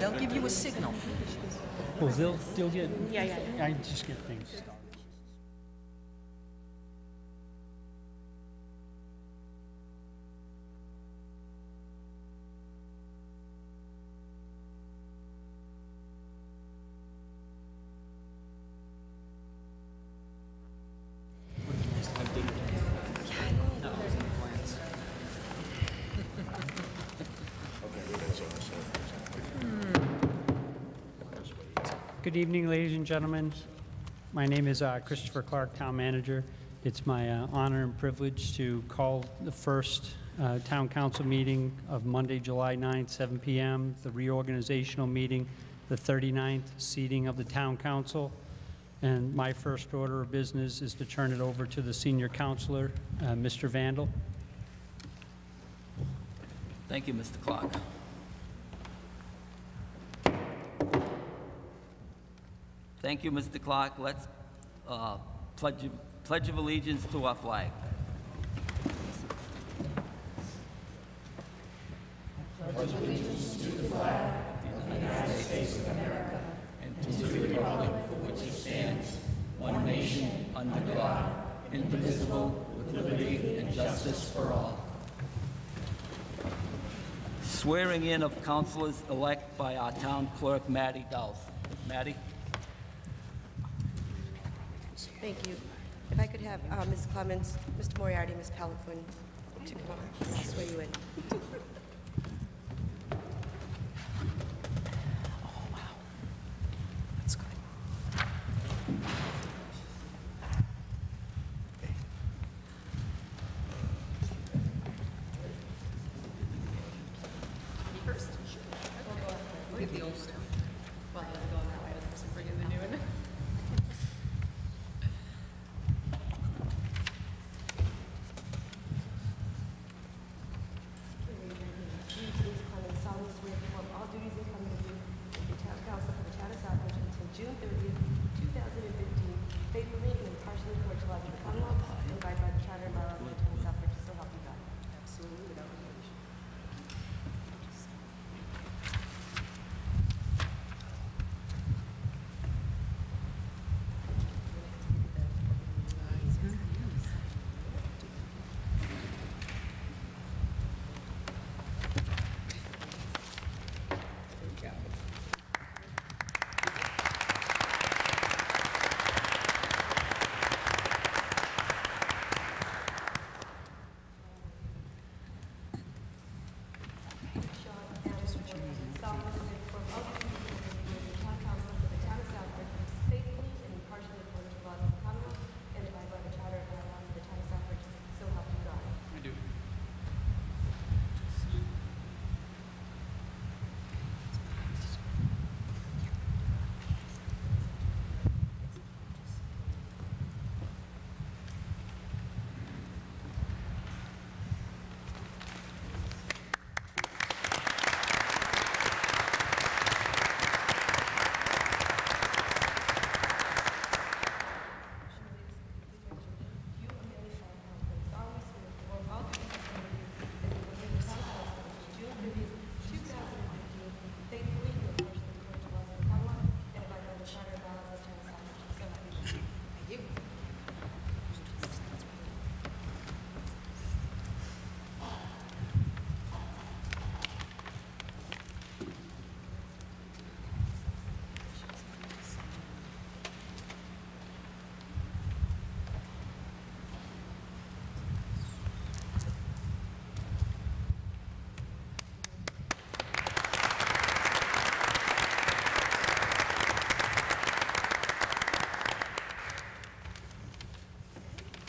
They'll give you a signal. Well, they'll get, Yeah. I just get things started. Good evening, ladies and gentlemen. My name is Christopher Clark, Town Manager. It's my honor and privilege to call the first Town Council meeting of Monday, July 9th, 7 p.m., the reorganizational meeting, the 39th seating of the Town Council. And my first order of business is to turn it over to the Senior Counselor, Mr. Vandal. Thank you, Mr. Clark. Thank you, Mr. Clark. Let's pledge of allegiance to our flag. Pledge allegiance to the flag of the United States of America and to the republic for which it stands, one nation, under God, indivisible, with liberty and justice for all. Swearing in of councilors-elect by our town clerk, Maddie Dowse. Maddie? Thank you. If I could have Ms. Clements, Mr. Moriarty, Ms. Palaquin to come on. Swear you in. Oh, wow. That's good. First, we'll get the old stuff. Well, let's go that way. Let's bring in the new one. June 30th, 2015, faithfully and impartially according to laws of the Commonwealth and abide by the Charter and bylaws of the town of Southbridge, so help you God. Absolutely, without reservation.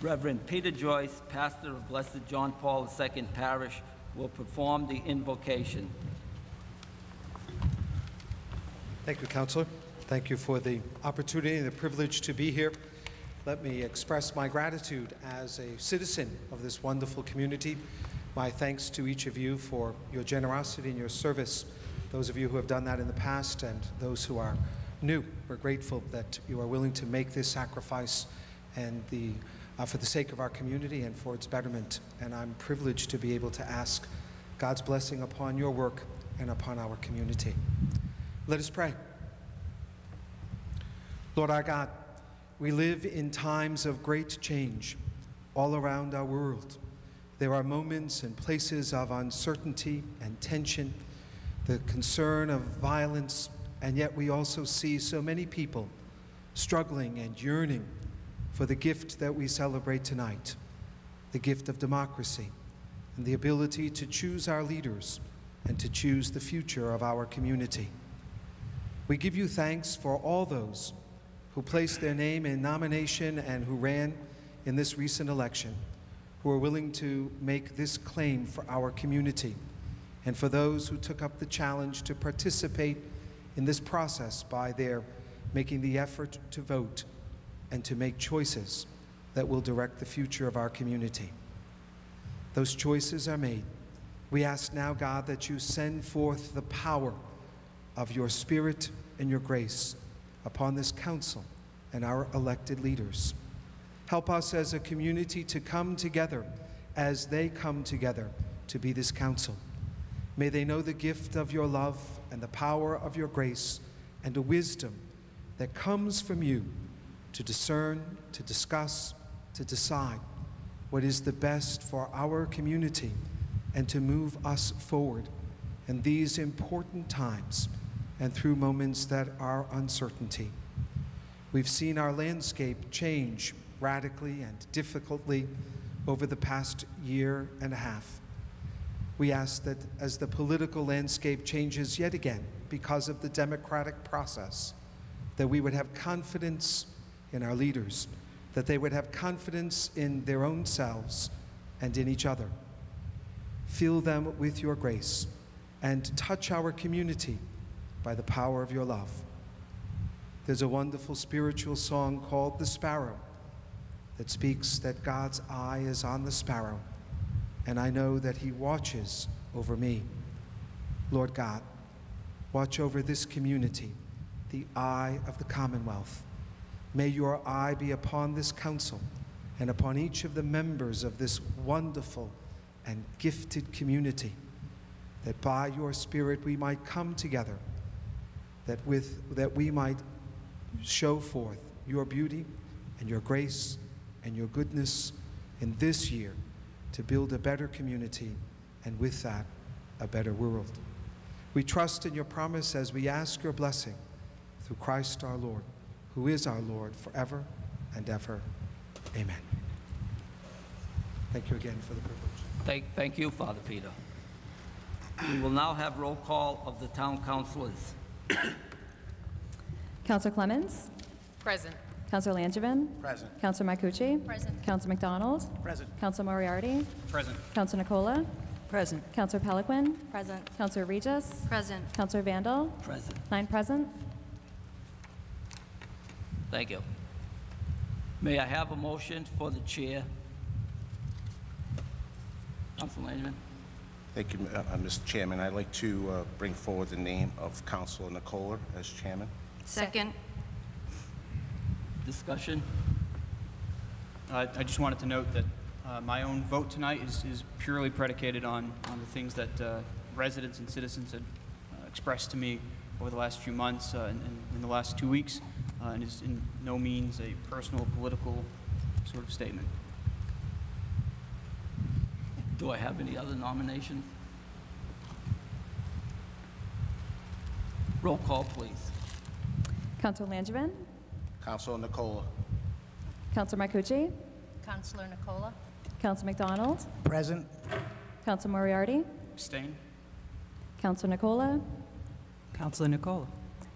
Reverend Peter Joyce, pastor of Blessed John Paul II Parish, will perform the invocation. Thank you, Counselor. Thank you for the opportunity and the privilege to be here. Let me express my gratitude as a citizen of this wonderful community. My thanks to each of you for your generosity and your service. Those of you who have done that in the past and those who are new, we're grateful that you are willing to make this sacrifice and for the sake of our community and for its betterment. And I'm privileged to be able to ask God's blessing upon your work and upon our community. Let us pray. Lord our God, we live in times of great change all around our world. There are moments and places of uncertainty and tension, the concern of violence, and yet we also see so many people struggling and yearning for the gift that we celebrate tonight, the gift of democracy and the ability to choose our leaders and to choose the future of our community. We give you thanks for all those who placed their name in nomination and who ran in this recent election, who are willing to make this claim for our community, and for those who took up the challenge to participate in this process by their making the effort to vote and to make choices that will direct the future of our community. Those choices are made. We ask now, God, that you send forth the power of your Spirit and your grace upon this council and our elected leaders. Help us as a community to come together as they come together to be this council. May they know the gift of your love and the power of your grace and the wisdom that comes from you to discern, to discuss, to decide what is the best for our community and to move us forward in these important times and through moments that are uncertainty. We've seen our landscape change radically and difficultly over the past year and a half. We ask that as the political landscape changes yet again because of the democratic process, that we would have confidence in our leaders, that they would have confidence in their own selves and in each other. Fill them with your grace and touch our community by the power of your love. There's a wonderful spiritual song called The Sparrow that speaks that God's eye is on the sparrow, and I know that he watches over me. Lord God, watch over this community, the eye of the Commonwealth. May your eye be upon this council and upon each of the members of this wonderful and gifted community, that by your Spirit we might come together, that we might show forth your beauty and your grace and your goodness in this year to build a better community and with that, a better world. We trust in your promise as we ask your blessing through Christ our Lord, who is our Lord forever and ever. Amen. Thank you again for the privilege. Thank you, Father Peter. We will now have roll call of the town councilors. Councillor Clemens? Present. Councillor Langevin? Present. Councillor Marcucci? Present. Councillor McDonald? Present. Councillor Moriarty? Present. Councillor Nicola? Present. Councillor Peliquin? Present. Councillor Regis? Present. Councillor Vandal? Present. 9 present. Thank you. May I have a motion for the chair? Councilor Langevin. Thank you, Mr. Chairman. I'd like to bring forward the name of Councilor Nicola as chairman. Second. Discussion? I just wanted to note that my own vote tonight is purely predicated on the things that residents and citizens had expressed to me over the last few months and in the last 2 weeks, and is in no means a personal political sort of statement. Do I have any other nominations? Roll call, please. Councillor Langevin? Councilor Nicola. Councillor Marcucci? Councillor Nicola. Councillor McDonald? Present. Councillor Moriarty? Abstain? Councillor Nicola? Councillor Nicola.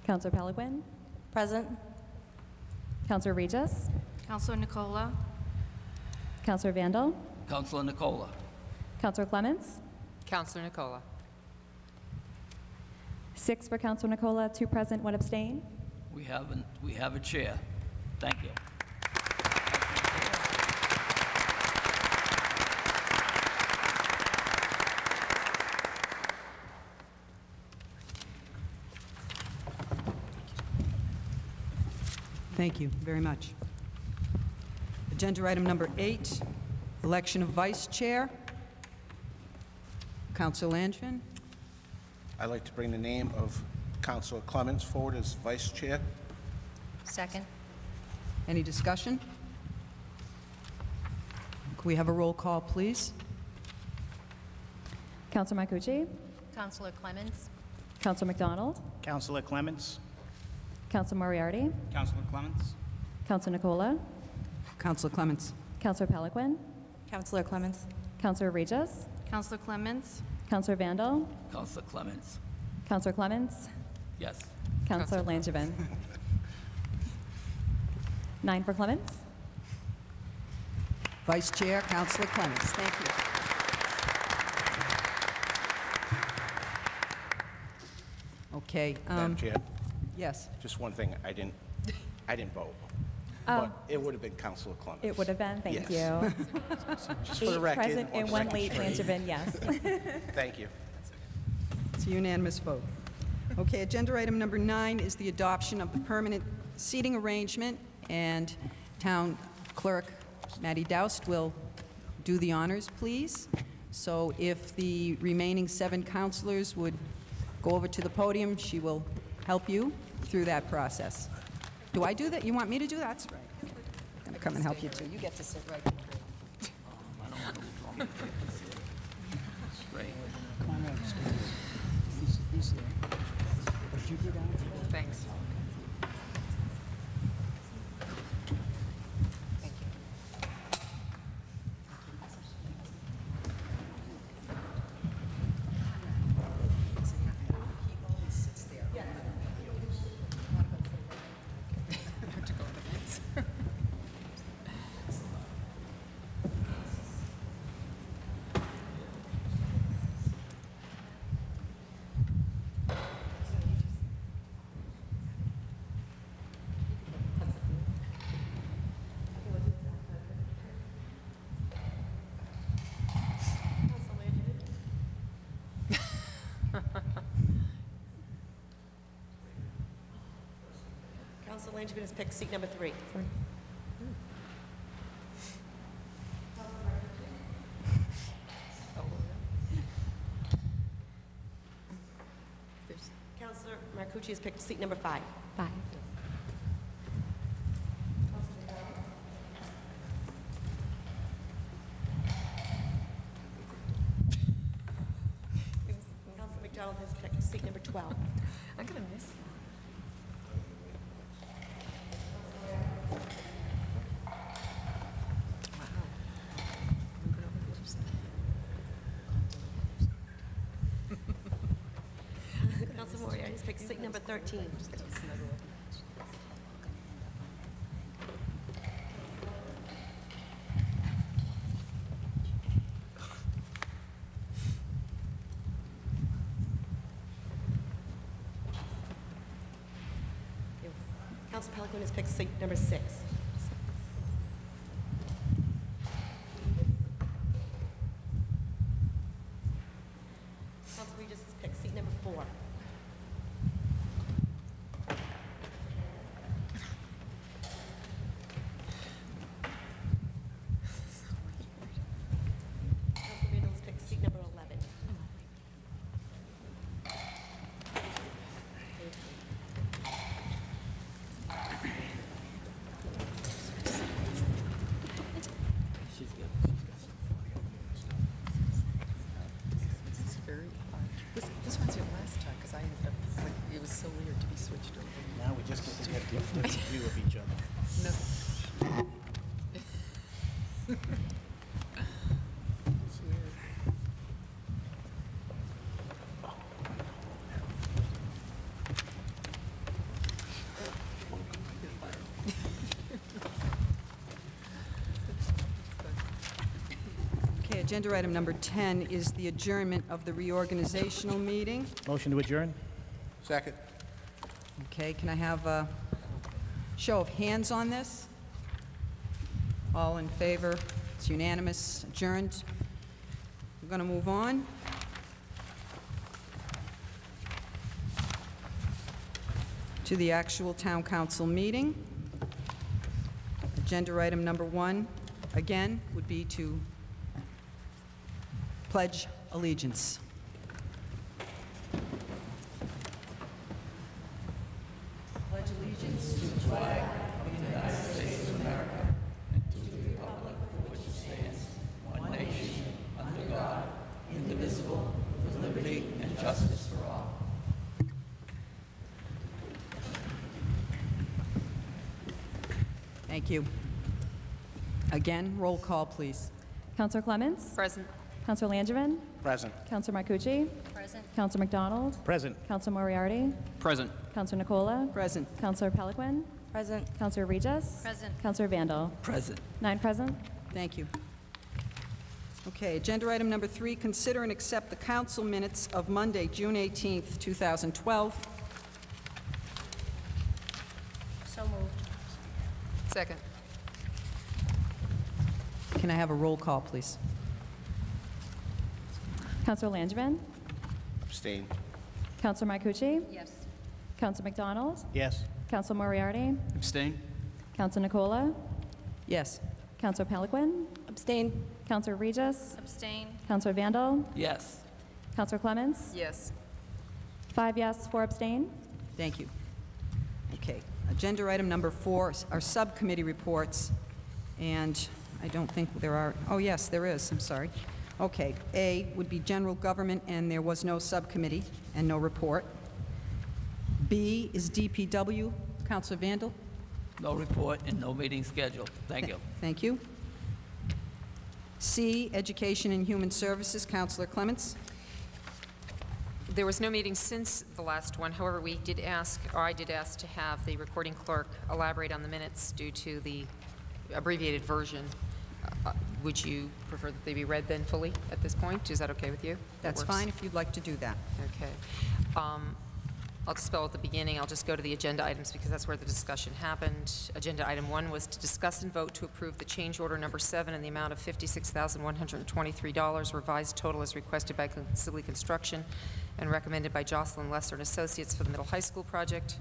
Councillor Peliquin? Present. Councillor Regis? Councillor Nicola. Councillor Vandal? Councilor Nicola. Councillor Clements? Councillor Nicola. 6 for Councillor Nicola, 2 present, 1 abstain. We have a chair. Thank you. Thank you very much. Agenda item number 8, election of vice chair. Councillor Langevin. I'd like to bring the name of Councilor Clemens forward as vice chair. Second. Any discussion? Can we have a roll call, please? Counselor Marcucci? Counselor Clemens. Counselor McDonald? Councilor Clements. Counselor Moriarty? Councilor Clements. Counselor Nicola? Counselor Clements. Counselor Peliquin? Counselor Clemens. Counselor Regis? Counselor Clemens. Counselor Vandal? Councilor Clements. Counselor Clements? Yes. Counselor Langevin? 9 for Clements? Vice Chair, Counselor Clements. Thank you. Okay. Madam Chair, Yes. just one thing. I didn't vote. Oh. But it would have been Councilor Clemens. It would have been, thank Yes. you. Just for the 8 record. present and 1 late, Langevin, yes. Thank you. It's a unanimous vote. Okay, agenda item number 9 is the adoption of the permanent seating arrangement, and Town Clerk Matty Doust will do the honors, please. So if the remaining 7 councilors would go over to the podium, she will help you through that process. Do I do that? You want me to do that? That's right. I'm going to come and help you, too. You get to sit right here. Thanks. Counselor Langevin has picked seat number 3. Counselor Marcucci has picked seat number 5. 5. Counselor McDonald has picked seat number 12. I'm going to miss Counselor Moriarty has picked seat number 13. Counselor Peliquin has picked seat number 6. Counselor Regis has picked seat number 4. Counselor Vandal has picked seat number 11. very hard. This one's your last time, because I ended up, like, it was so weird to be switched over. Now we just get to get a different view of each other. No. It's weird. Okay, agenda item number 10 is the adjournment of the reorganizational meeting. Motion to adjourn? Second. Okay, can I have a show of hands on this? All in favor? It's unanimous, adjourned. We're going to move on. To the actual town council meeting. Agenda item number 1, again, would be to pledge allegiance. one nation, under God, indivisible, with liberty and justice for all. Thank you. Again, roll call, please. Counselor Clements? Present. Counselor Langevin? Present. Counselor Marcucci? Present. Counselor McDonald? Present. Counselor Moriarty? Present. Counselor Nicola? Present. Counselor Peliquin? Present. Counselor Regis? Present. Counselor Vandal? Present. 9 present. Thank you. Okay, agenda item number 3, consider and accept the council minutes of Monday, June 18th, 2012. So moved. Second. Can I have a roll call, please? Counselor Langevin? Abstain. Counselor Marcucci? Yes. Counselor McDonald? Yes. Counselor Moriarty? Abstain. Counselor Nicola? Yes. Counselor Peliquin? Abstain. Counselor Regis? Abstain. Counselor Vandal? Yes. Counselor Clements? Yes. 5 yes, 4 abstain. Thank you. Okay, agenda item number 4 are subcommittee reports, and I don't think there are, oh yes, there is, I'm sorry. Okay, A would be general government, and there was no subcommittee and no report. B is DPW. Counselor Vandal? No report and no meeting scheduled. Thank you. Thank you. C, Education and Human Services. Counselor Clements? There was no meeting since the last one. However, we did ask, or I did ask to have the recording clerk elaborate on the minutes due to the abbreviated version. Would you prefer that they be read then fully at this point? Is that okay with you? That That's works? fine if you'd like to do that. Okay. I'll just spell at the beginning. I'll just go to the agenda items because that's where the discussion happened. Agenda item 1 was to discuss and vote to approve the change order number 7 in the amount of $56,123. Revised total as requested by Consigley Construction and recommended by Jocelyn Lesser and Associates for the middle high school project.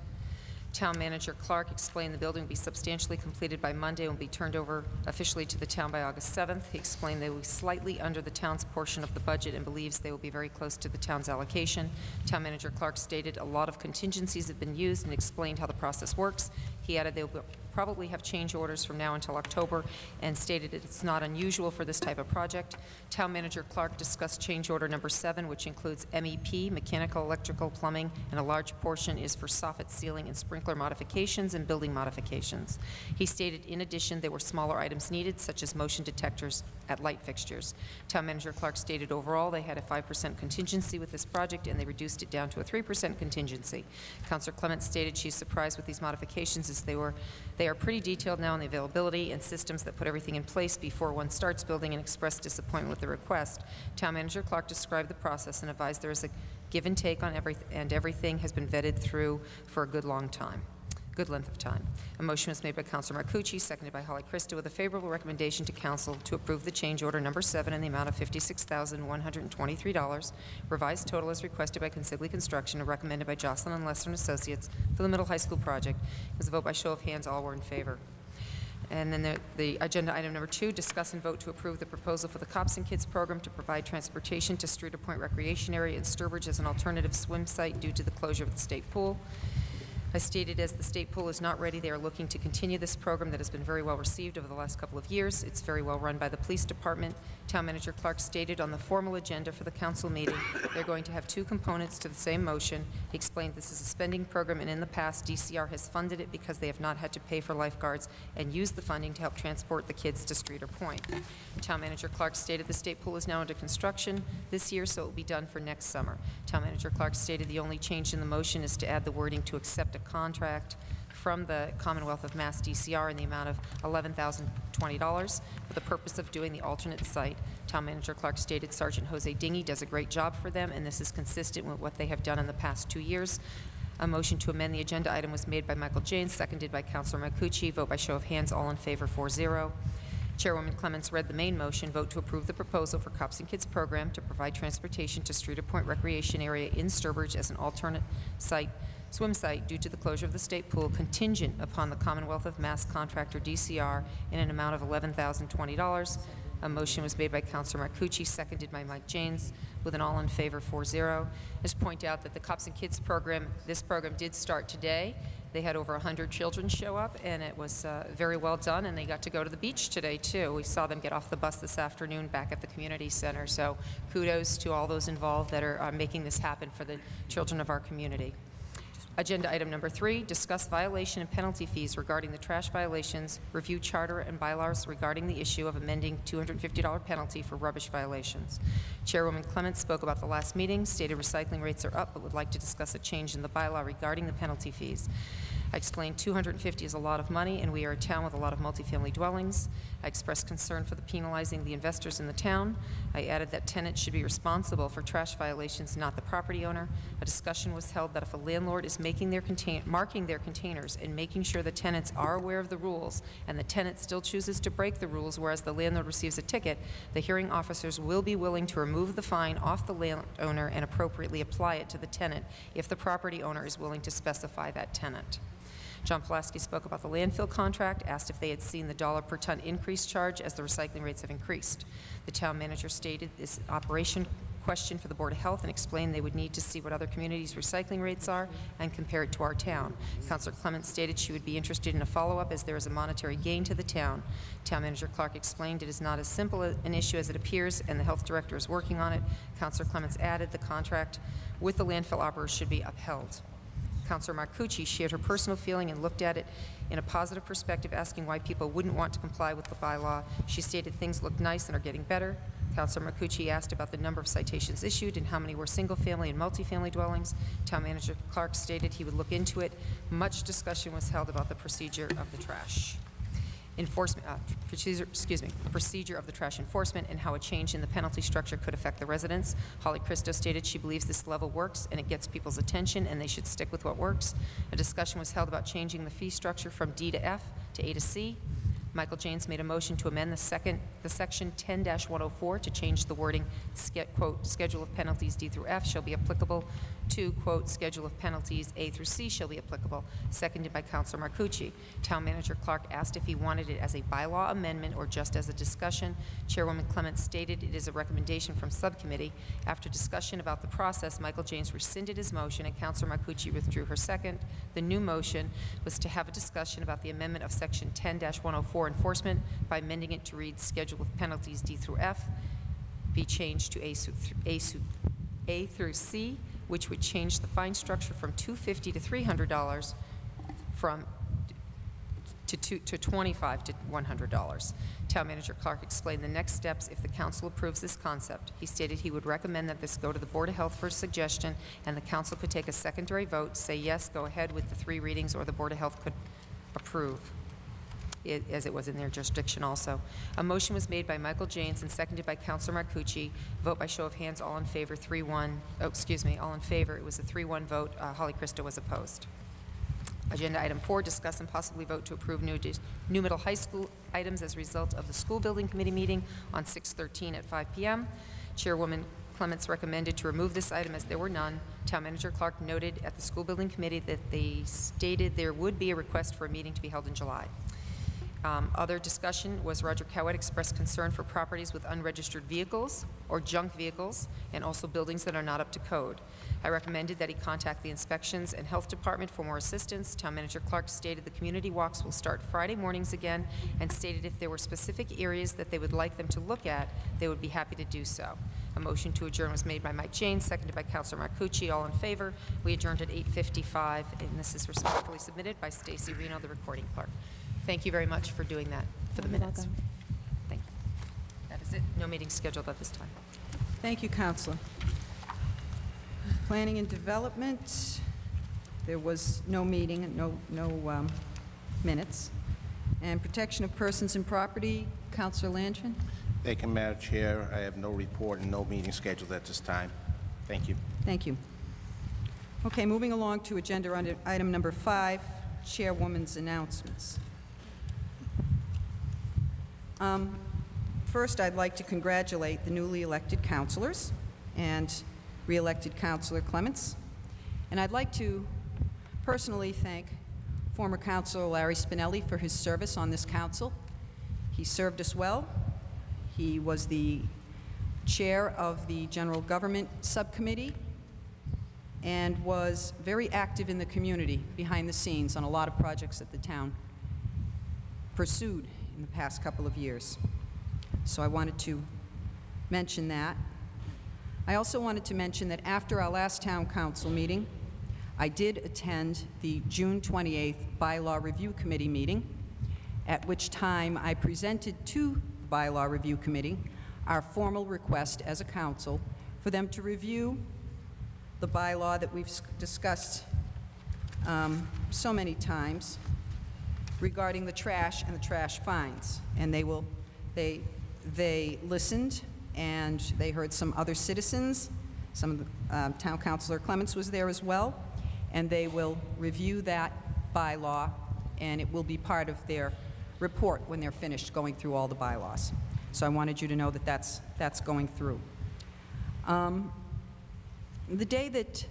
Town Manager Clark explained the building will be substantially completed by Monday and will be turned over officially to the town by August 7th. He explained they will be slightly under the town's portion of the budget and believes they will be very close to the town's allocation. Town Manager Clark stated a lot of contingencies have been used and explained how the process works. He added they will probably have change orders from now until October and stated it's not unusual for this type of project. Town Manager Clark discussed change order number 7, which includes MEP, mechanical, electrical, plumbing, and a large portion is for soffit ceiling and sprinkler modifications and building modifications. He stated in addition there were smaller items needed, such as motion detectors at light fixtures. Town Manager Clark stated overall they had a 5% contingency with this project and they reduced it down to a 3% contingency. Councilor Clements stated she's surprised with these modifications as they are pretty detailed now in the availability and systems that put everything in place before one starts building and expressed disappointment with the request. Town Manager Clark described the process and advised there is a give and take on everything has been vetted through for a good length of time. A motion was made by Councilor Marcucci, seconded by Holly Christa, with a favorable recommendation to Council to approve the change order number 7 in the amount of $56,123. Revised total as requested by Consigley Construction and recommended by Jocelyn and Lesser and Associates for the middle high school project. It was a vote by show of hands. All were in favor. And then the agenda item number 2, discuss and vote to approve the proposal for the Cops and Kids program to provide transportation to Streeter Point Recreation Area in Sturbridge as an alternative swim site due to the closure of the state pool. I stated as the state pool is not ready, they are looking to continue this program that has been very well received over the last couple of years. It's very well run by the police department. Town Manager Clark stated on the formal agenda for the council meeting they're going to have 2 components to the same motion. He explained this is a spending program and in the past DCR has funded it because they have not had to pay for lifeguards and used the funding to help transport the kids to Streeter Point. Town Manager Clark stated the state pool is now under construction this year, so it will be done for next summer. Town Manager Clark stated the only change in the motion is to add the wording to accept a contract from the Commonwealth of Mass DCR in the amount of $11,020 for the purpose of doing the alternate site. Town Manager Clark stated Sergeant Jose Dingy does a great job for them, and this is consistent with what they have done in the past 2 years. A motion to amend the agenda item was made by Michael Janes, seconded by Councilor Marcucci. Vote by show of hands. All in favor, 4-0. Chairwoman Clements read the main motion. Vote to approve the proposal for Cops and Kids program to provide transportation to Streeter Point Recreation Area in Sturbridge as an alternate swim site due to the closure of the state pool, contingent upon the Commonwealth of Mass contractor DCR in an amount of $11,020. A motion was made by Councilor Marcucci, seconded by Mike Janes, with an all in favor 4-0. Just point out that the Cops and Kids program, this program did start today. They had over 100 children show up, and it was very well done, and they got to go to the beach today, too. We saw them get off the bus this afternoon back at the community center, so kudos to all those involved that are making this happen for the children of our community. Agenda item number 3, discuss violation and penalty fees regarding the trash violations, review charter and bylaws regarding the issue of amending $250 penalty for rubbish violations. Chairwoman Clements spoke about the last meeting, stated recycling rates are up, but would like to discuss a change in the bylaw regarding the penalty fees. I explained $250 is a lot of money, and we are a town with a lot of multifamily dwellings. I expressed concern for the penalizing the investors in the town. I added that tenants should be responsible for trash violations, not the property owner. A discussion was held that if a landlord is marking their containers and making sure the tenants are aware of the rules, and the tenant still chooses to break the rules, whereas the landlord receives a ticket, the hearing officers will be willing to remove the fine off the landowner and appropriately apply it to the tenant if the property owner is willing to specify that tenant. John Pulaski spoke about the landfill contract, asked if they had seen the dollar per ton increase charge as the recycling rates have increased. The town manager stated this operation question for the Board of Health and explained they would need to see what other communities' recycling rates are and compare it to our town. Councilor Clements stated she would be interested in a follow-up as there is a monetary gain to the town. Town Manager Clark explained it is not as simple an issue as it appears, and the health director is working on it. Councilor Clements added the contract with the landfill operator should be upheld. Councilor Marcucci shared her personal feeling and looked at it in a positive perspective, asking why people wouldn't want to comply with the bylaw. She stated things look nice and are getting better. Councilor Marcucci asked about the number of citations issued and how many were single-family and multifamily dwellings. Town Manager Clark stated he would look into it. Much discussion was held about the procedure of the trash procedure of the trash enforcement and how a change in the penalty structure could affect the residents. Holly Christo stated she believes this level works and it gets people's attention and they should stick with what works. A discussion was held about changing the fee structure from D to F to A to C. Michael Janes made a motion to amend the section 10-104 to change the wording, quote, schedule of penalties D through F shall be applicable to, quote, schedule of penalties A through C shall be applicable, seconded by Councilor Marcucci. Town Manager Clark asked if he wanted it as a bylaw amendment or just as a discussion. Chairwoman Clements stated it is a recommendation from subcommittee. After discussion about the process, Michael James rescinded his motion and Councilor Marcucci withdrew her second. The new motion was to have a discussion about the amendment of section 10-104 enforcement by amending it to read schedule of penalties D through F be changed to A through C, which would change the fine structure from $250 to $300 to $25 to $100. Town Manager Clark explained the next steps if the council approves this concept. He stated he would recommend that this go to the Board of Health for suggestion, and the council could take a secondary vote, say yes, go ahead with the 3 readings, or the Board of Health could approve, as it was in their jurisdiction also. A motion was made by Michael Janes and seconded by Councilor Marcucci. Vote by show of hands, all in favor, 3-1. Oh, excuse me, all in favor. It was a 3-1 vote. Holly Christo was opposed. Agenda item 4, discuss and possibly vote to approve new middle high school items as a result of the school building committee meeting on 6/13 at 5 p.m. Chairwoman Clements recommended to remove this item as there were none. Town Manager Clark noted at the school building committee that they stated there would be a request for a meeting to be held in July. Other discussion was Roger Cowett expressed concern for properties with unregistered vehicles or junk vehicles and also buildings that are not up to code. I recommended that he contact the Inspections and Health Department for more assistance. Town Manager Clark stated the community walks will start Friday mornings again and stated if there were specific areas that they would like them to look at, they would be happy to do so. A motion to adjourn was made by Mike Janes, seconded by Councilor Marcucci. All in favor. We adjourned at 8:55, and this is respectfully submitted by Stacy Reno, the recording clerk. Thank you very much for doing that for the minutes. Welcome. Thank you. That is it. No meeting scheduled at this time. Thank you, Councilor. Planning and Development, there was no meeting, no minutes. And Protection of Persons and Property, Councilor Landry. Thank you, Madam Chair. I have no report and no meeting scheduled at this time. Thank you. Thank you. Okay, moving along to agenda item number 5, Chairwoman's announcements. First, I'd like to congratulate the newly elected councilors and re-elected Councilor Clements. And I'd like to personally thank former Councilor Larry Spinelli for his service on this council. He served us well. He was the chair of the General Government Subcommittee, and was very active in the community behind the scenes on a lot of projects that the town pursued in the past couple of years. So I wanted to mention that. I also wanted to mention that after our last town council meeting, I did attend the June 28th Bylaw Review Committee meeting, at which time I presented to the Bylaw Review Committee our formal request as a council for them to review the bylaw that we've discussed so many times regarding the trash and the trash fines. And they listened, and they heard some other citizens. Some of the Town Councilor Clements was there as well, and they will review that bylaw, and it will be part of their report when they're finished going through all the bylaws. So I wanted you to know that that's going through. The day that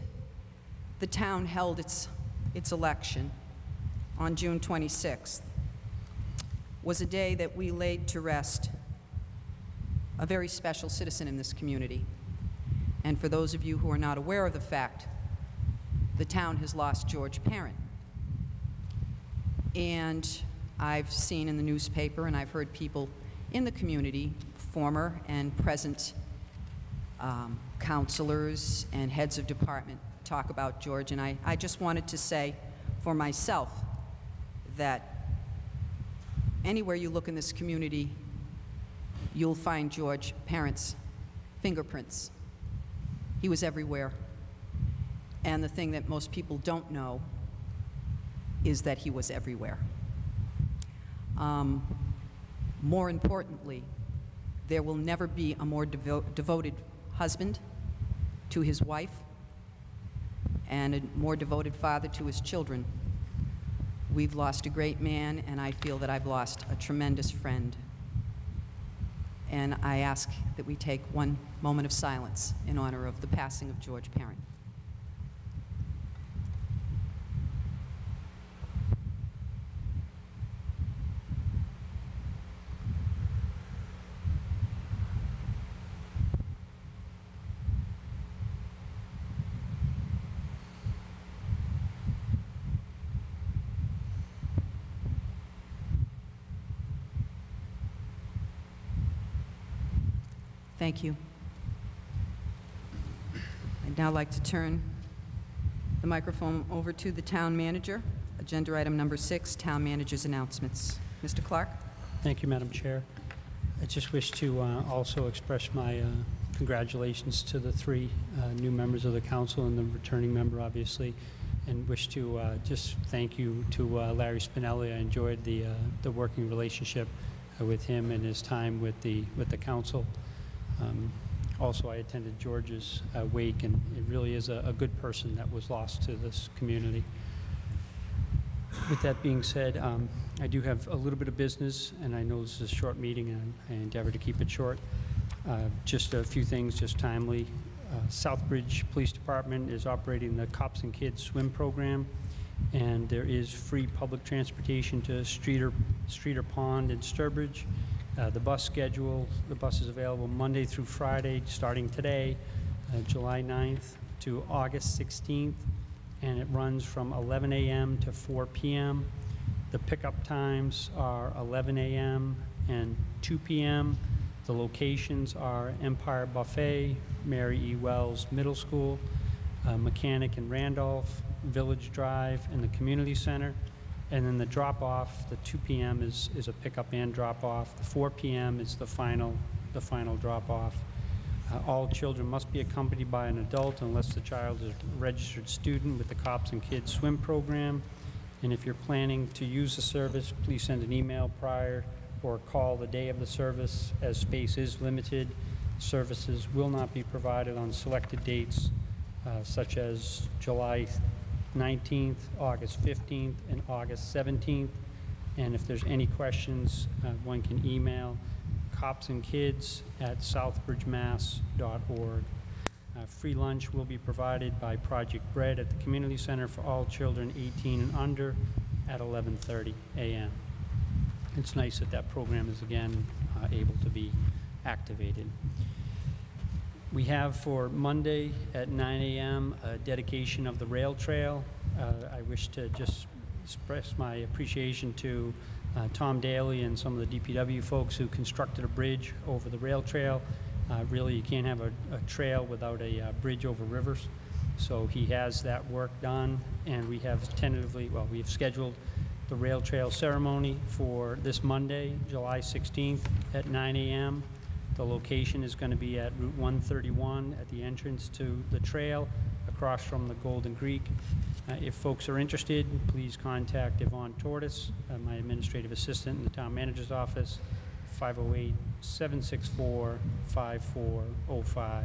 the town held its election on June 26th was a day that we laid to rest a very special citizen in this community. And for those of you who are not aware of the fact, the town has lost George Parent. And I've seen in the newspaper, and I've heard people in the community, former and present counselors and heads of department, talk about George. And I just wanted to say for myself that anywhere you look in this community, you'll find George Parent's fingerprints. He was everywhere. And the thing that most people don't know is that he was everywhere. More importantly, there will never be a more devoted husband to his wife and a more devoted father to his children. We've lost a great man, and I feel that I've lost a tremendous friend. And I ask that we take one moment of silence in honor of the passing of George Parent. Thank you. I'd now like to turn the microphone over to the town manager. Agenda item number 6, town manager's announcements. Mr. Clark? Thank you, Madam Chair. I just wish to also express my congratulations to the 3 new members of the council and the returning member, obviously, and wish to just thank you to Larry Spinelli. I enjoyed the working relationship with him and his time with the council. Also, I attended George's wake, and it really is a good person that was lost to this community. With that being said, I do have a little bit of business, and I know this is a short meeting, and I endeavor to keep it short. Just a few things, just timely. Southbridge Police Department is operating the Cops and Kids swim program, and there is free public transportation to Streeter Pond and Sturbridge. The bus schedule, the bus is available Monday through Friday, starting today, July 9th to August 16th, and it runs from 11 a.m. to 4 p.m. The pickup times are 11 a.m. and 2 p.m. The locations are Empire Buffet, Mary E. Wells Middle School, Mechanic and Randolph, Village Drive, and the Community Center. And then the drop-off, the 2 p.m. is a pickup and drop-off. The 4 p.m. is the final drop-off. All children must be accompanied by an adult unless the child is a registered student with the Cops and Kids swim program. And if you're planning to use the service, please send an email prior or call the day of the service, as space is limited. Services will not be provided on selected dates, such as July 19th, August 15th, and August 17th. And if there's any questions, one can email copsandkids@southbridgemass.org. Free lunch will be provided by Project Bread at the Community Center for all children 18 and under at 11:30 a.m. It's nice that that program is again able to be activated. We have for Monday at 9 a.m. a dedication of the rail trail. I wish to just express my appreciation to Tom Daly and some of the DPW folks who constructed a bridge over the rail trail. Really, you can't have a trail without a bridge over rivers. So he has that work done, and we have tentatively, well, we have scheduled the rail trail ceremony for this Monday, July 16th at 9 a.m. The location is going to be at Route 131 at the entrance to the trail across from the Golden Creek. If folks are interested, please contact Yvonne Tortis, my administrative assistant in the town manager's office, 508-764-5405,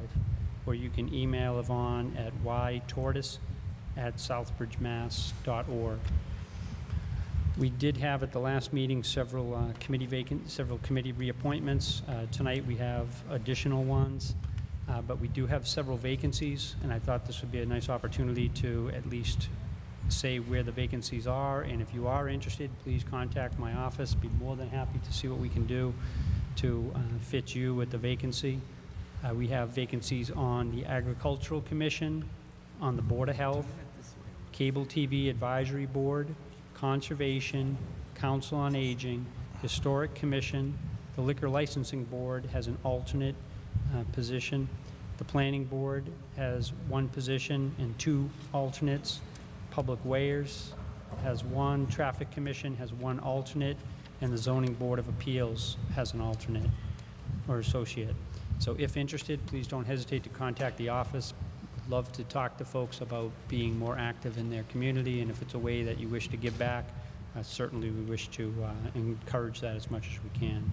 or you can email Yvonne at ytortis@southbridgemass.org. We did have at the last meeting several committee reappointments. Tonight we have additional ones, but we do have several vacancies, and I thought this would be a nice opportunity to at least say where the vacancies are, and if you are interested, please contact my office. Be more than happy to see what we can do to fit you with the vacancy. We have vacancies on the Agricultural Commission, on the Board of Health, Cable TV Advisory Board, Conservation, Council on Aging, Historic Commission. The Liquor Licensing Board has an alternate position. The Planning Board has one position and 2 alternates. Public Weighers has 1, Traffic Commission has 1 alternate, and the Zoning Board of Appeals has an alternate or associate. So if interested, please don't hesitate to contact the office. Love to talk to folks about being more active in their community, and if it's a way that you wish to give back, certainly we wish to encourage that as much as we can.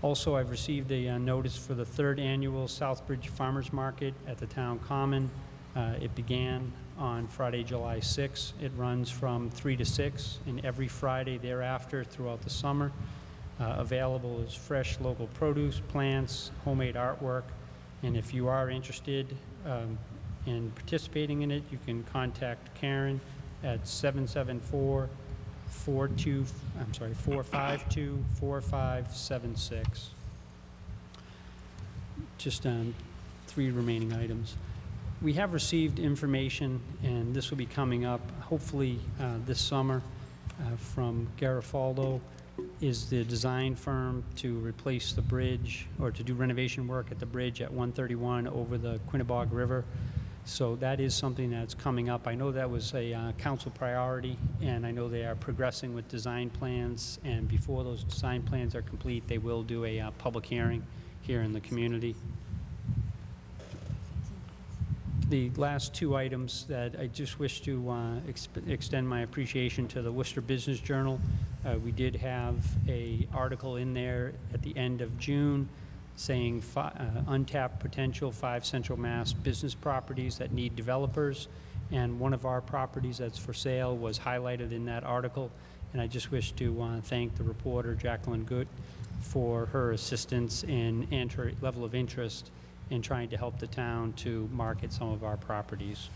Also, I've received a notice for the 3rd annual Southbridge Farmers Market at the Town Common. It began on Friday, July 6th. It runs from 3 to 6, and every Friday thereafter throughout the summer. Available is fresh local produce, plants, homemade artwork, and if you are interested in participating in it, you can contact Karen at 452-4576. Just 3 remaining items. We have received information, and this will be coming up hopefully this summer, from Garofaldo, is the design firm to replace the bridge or to do renovation work at the bridge at 131 over the Quinnebog River. So that is something that's coming up. I know that was a council priority, and I know they are progressing with design plans, and before those design plans are complete, they will do a public hearing here in the community. The last 2 items that I just wish to extend my appreciation to the Worcester Business Journal. We did have an article in there at the end of June saying untapped potential 5 Central Mass business properties that need developers, and one of our properties that's for sale was highlighted in that article, and I just wish to thank the reporter Jacqueline Good for her assistance and her level of interest in trying to help the town to market some of our properties.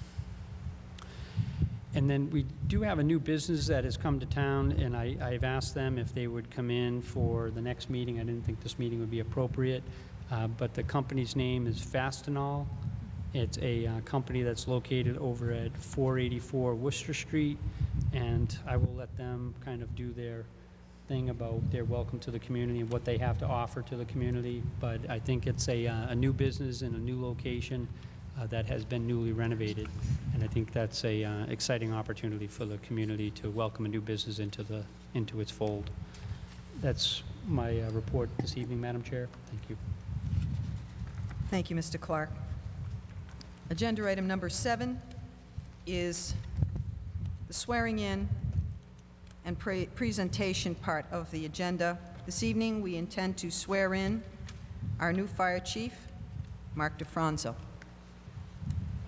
And then we do have a new business that has come to town, and I've asked them if they would come in for the next meeting. I didn't think this meeting would be appropriate, but the company's name is Fastenal. It's a company that's located over at 484 Worcester Street, and I will let them kind of do their thing about their welcome to the community and what they have to offer to the community. But I think it's a new business in a new location that has been newly renovated, and I think that's a exciting opportunity for the community to welcome a new business into its fold. That's my report this evening, Madam Chair. Thank you. Thank you, Mr. Clark. Agenda item number 7 is the swearing in and presentation part of the agenda. This evening, we intend to swear in our new fire chief, Mark DeFranzo.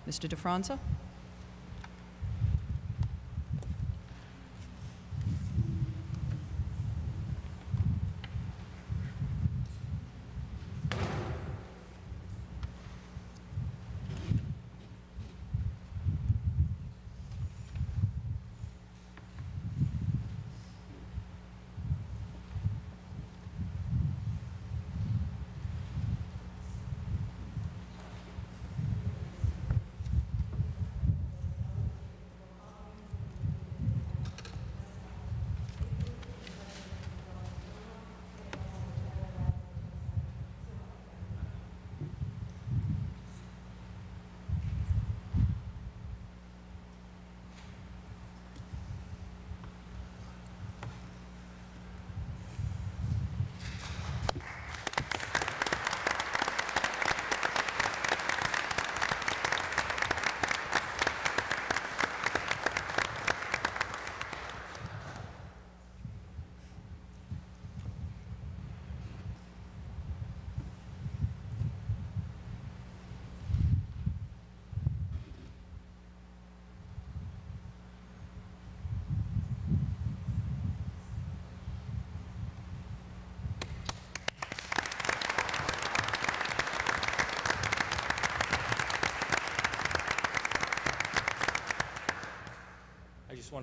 Mr. DeFranzo?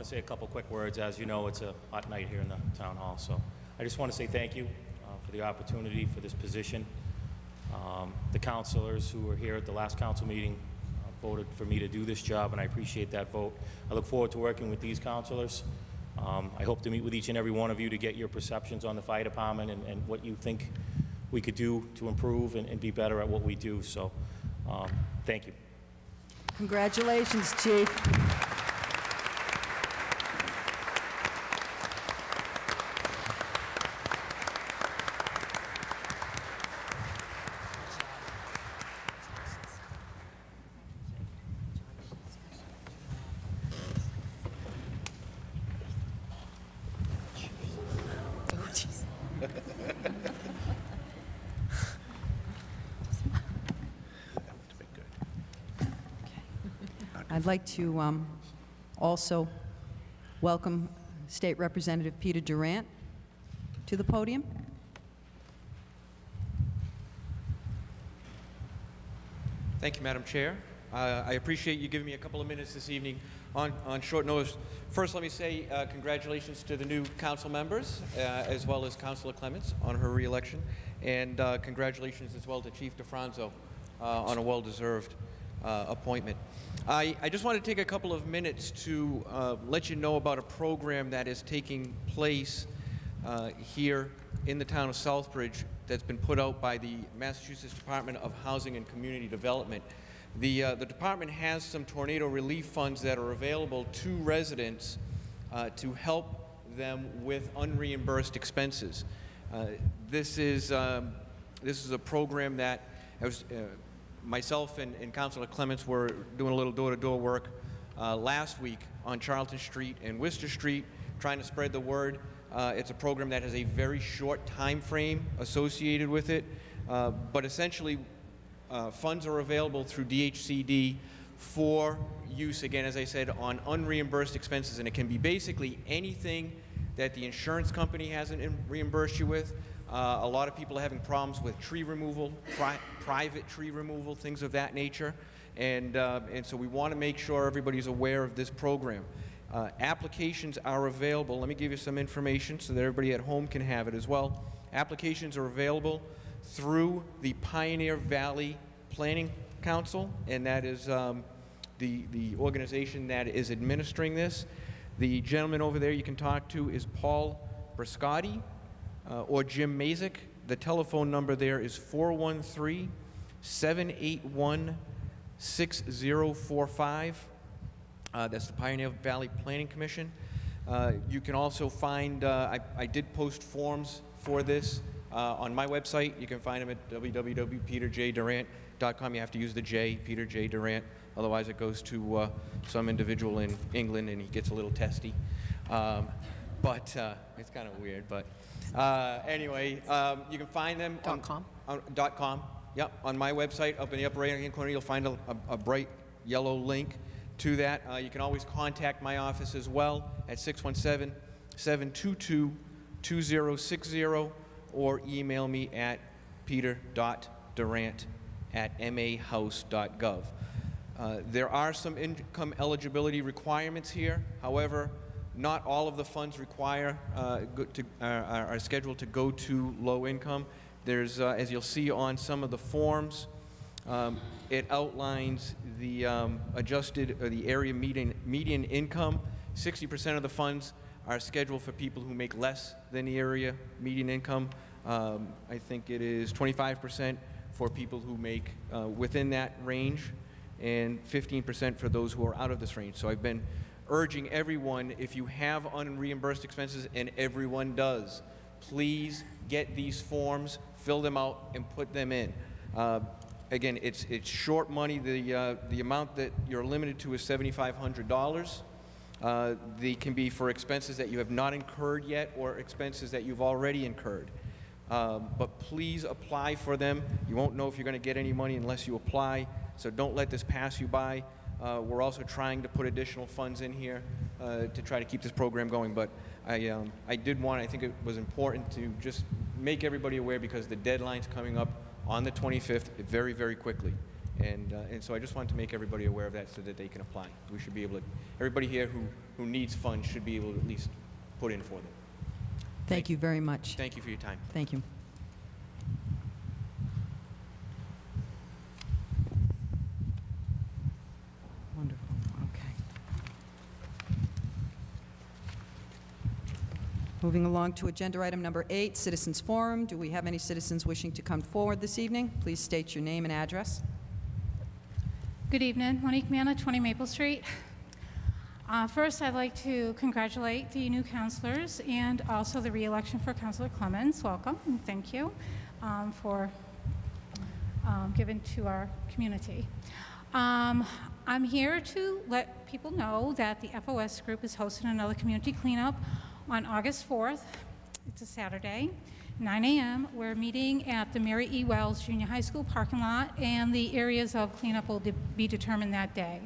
to say a couple quick words. As you know, it's a hot night here in the town hall, so I just want to say thank you for the opportunity for this position. The councilors who were here at the last council meeting voted for me to do this job, and I appreciate that vote. I look forward to working with these councilors. I hope to meet with each and every one of you to get your perceptions on the fire department and what you think we could do to improve and be better at what we do. So, thank you. Congratulations, Chief. I'd like to also welcome State Representative Peter Durant to the podium. Thank you, Madam Chair. I appreciate you giving me a couple of minutes this evening on short notice. First, let me say congratulations to the new council members, as well as Councilor Clements on her re-election, and congratulations as well to Chief DeFranzo on a well-deserved appointment. I just want to take a couple of minutes to let you know about a program that is taking place here in the town of Southbridge that's been put out by the Massachusetts Department of Housing and Community Development. The department has some tornado relief funds that are available to residents to help them with unreimbursed expenses. This is a program that myself and Councilor Clements were doing a little door-to-door work last week on Charlton Street and Worcester Street, trying to spread the word. It's a program that has a very short time frame associated with it, but essentially funds are available through DHCD for use, again, as I said, on unreimbursed expenses, and it can be basically anything that the insurance company hasn't reimbursed you with. A lot of people are having problems with tree removal, private tree removal, things of that nature, and so we want to make sure everybody's aware of this program. Applications are available. Let me give you some information so that everybody at home can have it as well. Applications are available through the Pioneer Valley Planning Council, and that is the organization that is administering this. The gentleman over there you can talk to is Paul Briscotti or Jim Mazik. The telephone number there is 413-781-6045. That's the Pioneer Valley Planning Commission. You can also find, I did post forms for this on my website. You can find them at www.peterjdurant.com. You have to use the J, Peter J. Durant. Otherwise, it goes to some individual in England, and he gets a little testy. But it's kind of weird. But anyway, you can find them on .com. Yep, on my website. Up in the upper right-hand corner, you'll find a bright yellow link to that. You can always contact my office as well at 617-722-2060, or email me at peter.durant@mahouse.gov. There are some income eligibility requirements here. However, not all of the funds are scheduled to go to low income. There's, as you'll see on some of the forms, it outlines the adjusted or the area median income. 60% of the funds are scheduled for people who make less than the area median income. I think it is 25% for people who make within that range, and 15% for those who are out of this range. So I've been urging everyone, if you have unreimbursed expenses, and everyone does, please get these forms, fill them out, and put them in. Again, it's short money. The amount that you're limited to is $7,500. They can be for expenses that you have not incurred yet or expenses that you've already incurred. But please apply for them. You won't know if you're going to get any money unless you apply, so don't let this pass you by. We're also trying to put additional funds in here to try to keep this program going, but I think it was important to just make everybody aware, because the deadline's coming up on the 25th very, very quickly. And so I just wanted to make everybody aware of that so that they can apply. We should be able to, everybody here who needs funds should be able to at least put in for them. Thank you very much. Thank you for your time. Thank you. Wonderful. Okay. Moving along to agenda item number 8, Citizens Forum. Do we have any citizens wishing to come forward this evening? Please state your name and address. Good evening, Monique Manna, 20 Maple Street. First, I'd like to congratulate the new councilors and also the re-election for Councilor Clemens. Welcome and thank you for giving to our community. I'm here to let people know that the FOS group is hosting another community cleanup on August 4th. It's a Saturday, 9 a.m. We're meeting at the Mary E. Wells Junior High School parking lot, and the areas of cleanup will be determined that day.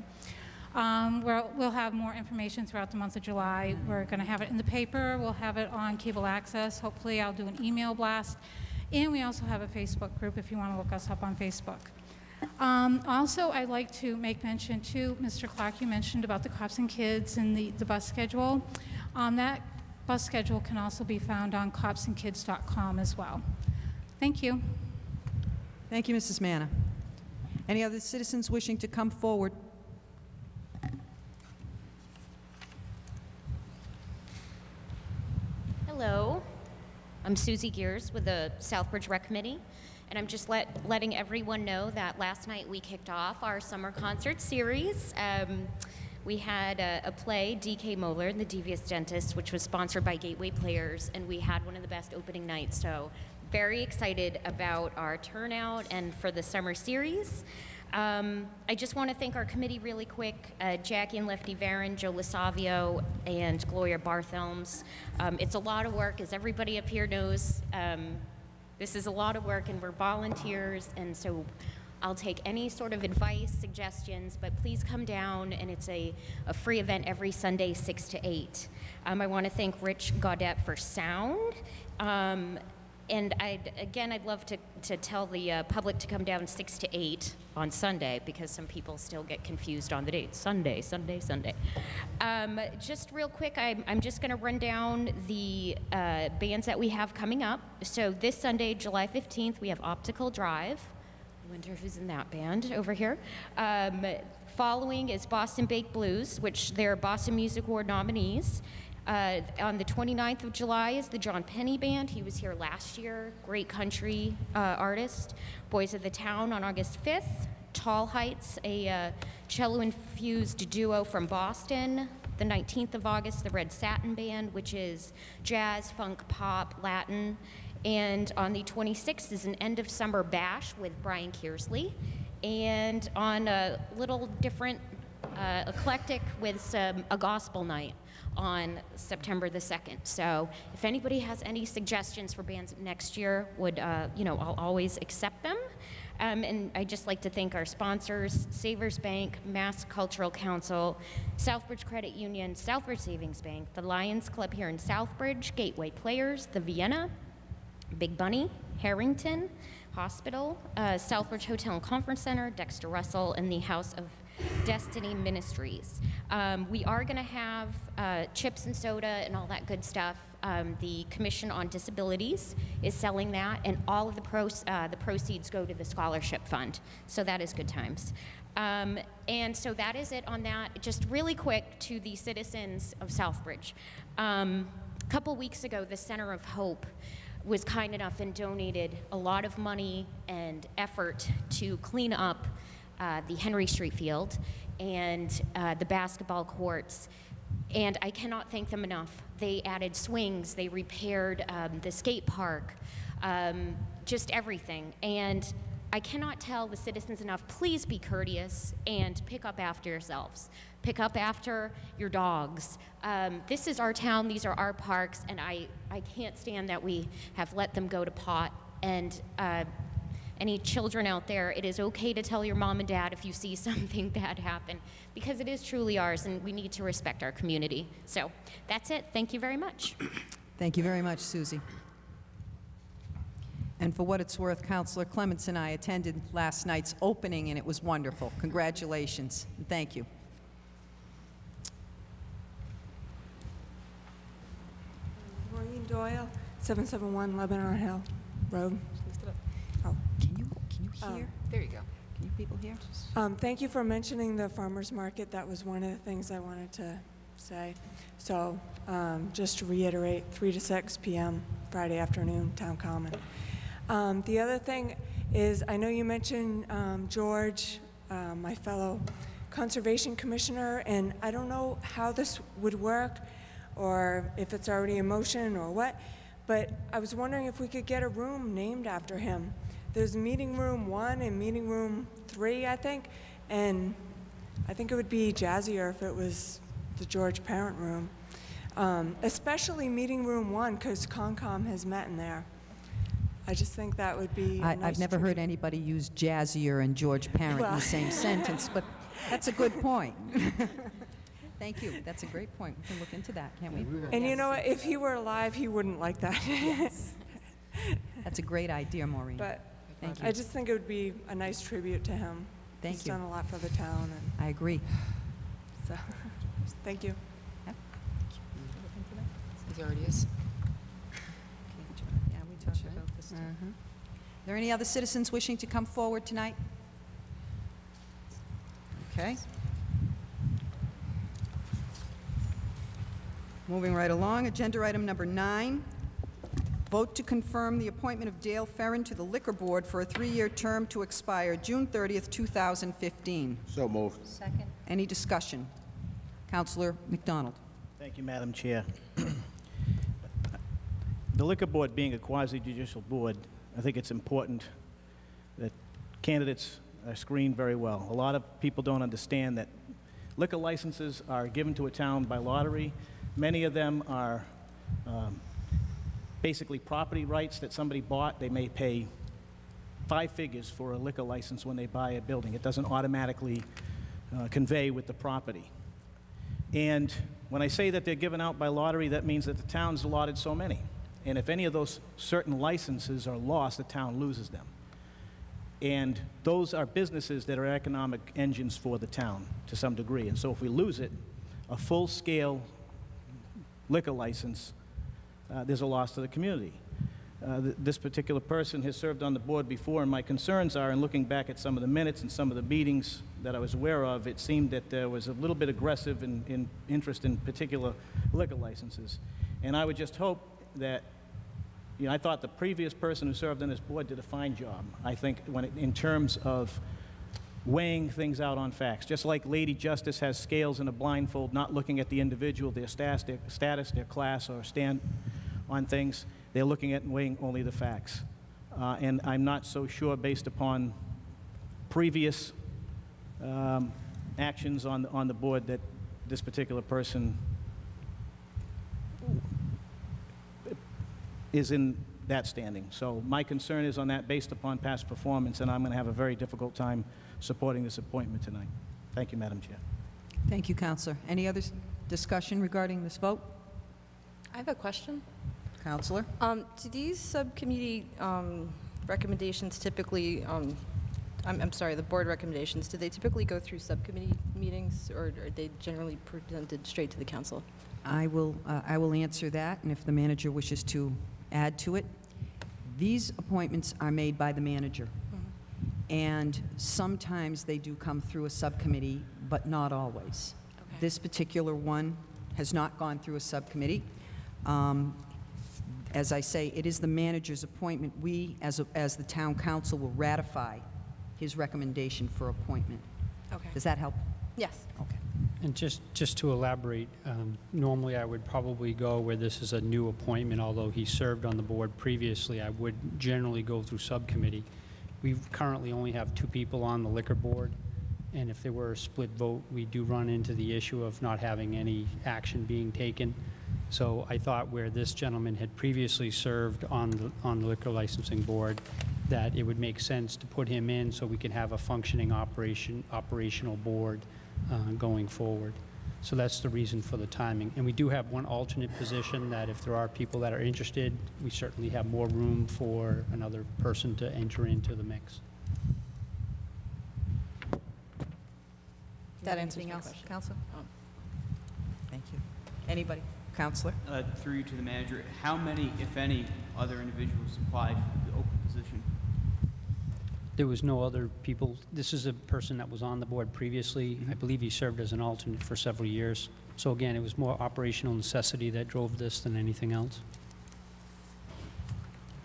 We'll have more information throughout the month of July. We're going to have it in the paper. We'll have it on cable access. Hopefully, I'll do an email blast. And we also have a Facebook group if you want to look us up on Facebook. Also, I'd like to make mention too, Mr. Clark, you mentioned about the Cops and Kids and the bus schedule. That bus schedule can also be found on copsandkids.com as well. Thank you. Thank you, Mrs. Manna. Any other citizens wishing to come forward? Hello, I'm Susie Gears with the Southbridge Rec Committee, and I'm just letting everyone know that last night we kicked off our summer concert series. We had a play, D.K. Moeller and the Devious Dentist, which was sponsored by Gateway Players, and we had one of the best opening nights, so very excited about our turnout and for the summer series. I just want to thank our committee really quick, Jackie and Lefty Varon, Joe Lasavio, and Gloria Barthelms. It's a lot of work, as everybody up here knows. This is a lot of work, and we're volunteers, and so I'll take any sort of advice, suggestions, but please come down, and it's a free event every Sunday, 6 to 8. I want to thank Rich Gaudette for sound. And I'd love to tell the public to come down 6 to 8 on Sunday, because some people still get confused on the dates. Sunday. Just real quick, I'm just going to run down the bands that we have coming up. So this Sunday, July 15th, we have Optical Drive. I wonder who's in that band over here. Following is Boston Baked Blues, which they're Boston Music Award nominees. On the 29th of July is the John Penny Band. He was here last year. Great country artist. Boys of the Town on August 5th. Tall Heights, a cello-infused duo from Boston. The 19th of August, the Red Satin Band, which is jazz, funk, pop, Latin. And on the 26th is an end of summer bash with Brian Kearsley. And on a little different eclectic with a gospel night on September the 2nd. So if anybody has any suggestions for bands next year, I'll always accept them. And I'd just like to thank our sponsors, Savers Bank, Mass Cultural Council, Southbridge Credit Union, Southbridge Savings Bank, the Lions Club here in Southbridge, Gateway Players, the Vienna, Big Bunny, Harrington Hospital, Southbridge Hotel and Conference Center, Dexter Russell, and the House of Destiny Ministries. We are going to have chips and soda and all that good stuff. The Commission on Disabilities is selling that, and all of the proceeds go to the scholarship fund. So that is good times. And so that is it on that. Just really quick to the citizens of Southbridge. A couple weeks ago, the Center of Hope was kind enough and donated a lot of money and effort to clean up the Henry Street field and the basketball courts, and I cannot thank them enough. They added swings, they repaired the skate park, just everything, and I cannot tell the citizens enough, please be courteous and pick up after yourselves. Pick up after your dogs. This is our town, these are our parks, and I can't stand that we have let them go to pot. And any children out there, it is okay to tell your mom and dad if you see something bad happen, because it is truly ours, and we need to respect our community. So that's it. Thank you very much. Thank you very much, Susie. And for what it's worth, Councilor Clements and I attended last night's opening, and it was wonderful. Congratulations, and thank you. Maureen Doyle, 771 Lebanon Hill Road. Oh. Can you hear? There you go. Can you people hear? Thank you for mentioning the farmers market. That was one of the things I wanted to say. So just to reiterate, 3 to 6 p.m. Friday afternoon, Town Common. The other thing is, I know you mentioned George, my fellow Conservation Commissioner, and I don't know how this would work or if it's already in motion or what, but I was wondering if we could get a room named after him. There's meeting room 1 and meeting room 3, I think, and I think it would be jazzier if it was the George Parent Room, especially meeting room 1, because Concom has met in there. I just think that would be a nice I've never heard anybody use jazzier and George Parent in the same sentence, but that's a good point. Thank you. That's a great point. We can look into that, can't we? And you know what? If he were alive, he wouldn't like that. Yes. That's a great idea, Maureen. But thank you. I just think it would be a nice tribute to him. Thank He's you. done a lot for the town. And I agree. so, thank you. There it is. Yeah, we talked about this too. Are there any other citizens wishing to come forward tonight? Okay. Moving right along, agenda item number 9, vote to confirm the appointment of Dale Ferrin to the Liquor Board for a 3-year term to expire June 30th, 2015. So moved. Second. Any discussion? Councilor McDonald. Thank you, Madam Chair. The Liquor Board being a quasi-judicial board, I think it's important that candidates are screened very well. A lot of people don't understand that liquor licenses are given to a town by lottery. Many of them are basically property rights that somebody bought. They may pay 5 figures for a liquor license when they buy a building. It doesn't automatically convey with the property. And when I say that they're given out by lottery, that means that the town's allotted so many. And if any of those certain licenses are lost, the town loses them. And those are businesses that are economic engines for the town to some degree. And so if we lose it, a full-scale liquor license, there's a loss to the community. This particular person has served on the board before, and my concerns are, in looking back at some of the minutes and some of the meetings that I was aware of, it seemed that there was a little bit aggressive in interest in particular liquor licenses. And I would just hope that, you know, I thought the previous person who served on this board did a fine job, I think, in terms of weighing things out on facts. Just like Lady Justice has scales and a blindfold, not looking at the individual, their status, their class, or stand on things, they're looking at and weighing only the facts. And I'm not so sure, based upon previous actions on the board, that this particular person is in that standing. So my concern is on that based upon past performance, and I'm going to have a very difficult time supporting this appointment tonight. Thank you, Madam Chair. Thank you, Councilor. Any other discussion regarding this vote? I have a question. Councilor? Do these subcommittee recommendations typically, I'm sorry, the board recommendations, do they typically go through subcommittee meetings, or are they generally presented straight to the council? I will answer that, and if the manager wishes to add to it. These appointments are made by the manager, and sometimes they do come through a subcommittee, but not always. Okay. This particular one has not gone through a subcommittee. As I say, it is the manager's appointment. We, as the town council, will ratify his recommendation for appointment. Okay. Does that help? Yes. Okay. And just to elaborate, normally I would probably go where this is a new appointment, although he served on the board previously, I would generally go through subcommittee. We currently only have 2 people on the liquor board, and if there were a split vote, we do run into the issue of not having any action being taken. So I thought where this gentleman had previously served on the liquor licensing board, that it would make sense to put him in so we can have a functioning operational board going forward. So that's the reason for the timing. And we do have one alternate position that if there are people that are interested, we certainly have more room for another person to enter into the mix. That answers my question. Counselor? Thank you. Anybody? Counselor? Through you to the manager, how many, if any, other individuals applied for the open position? There was no other people. This is a person that was on the board previously. I believe he served as an alternate for several years. So again, it was more operational necessity that drove this than anything else.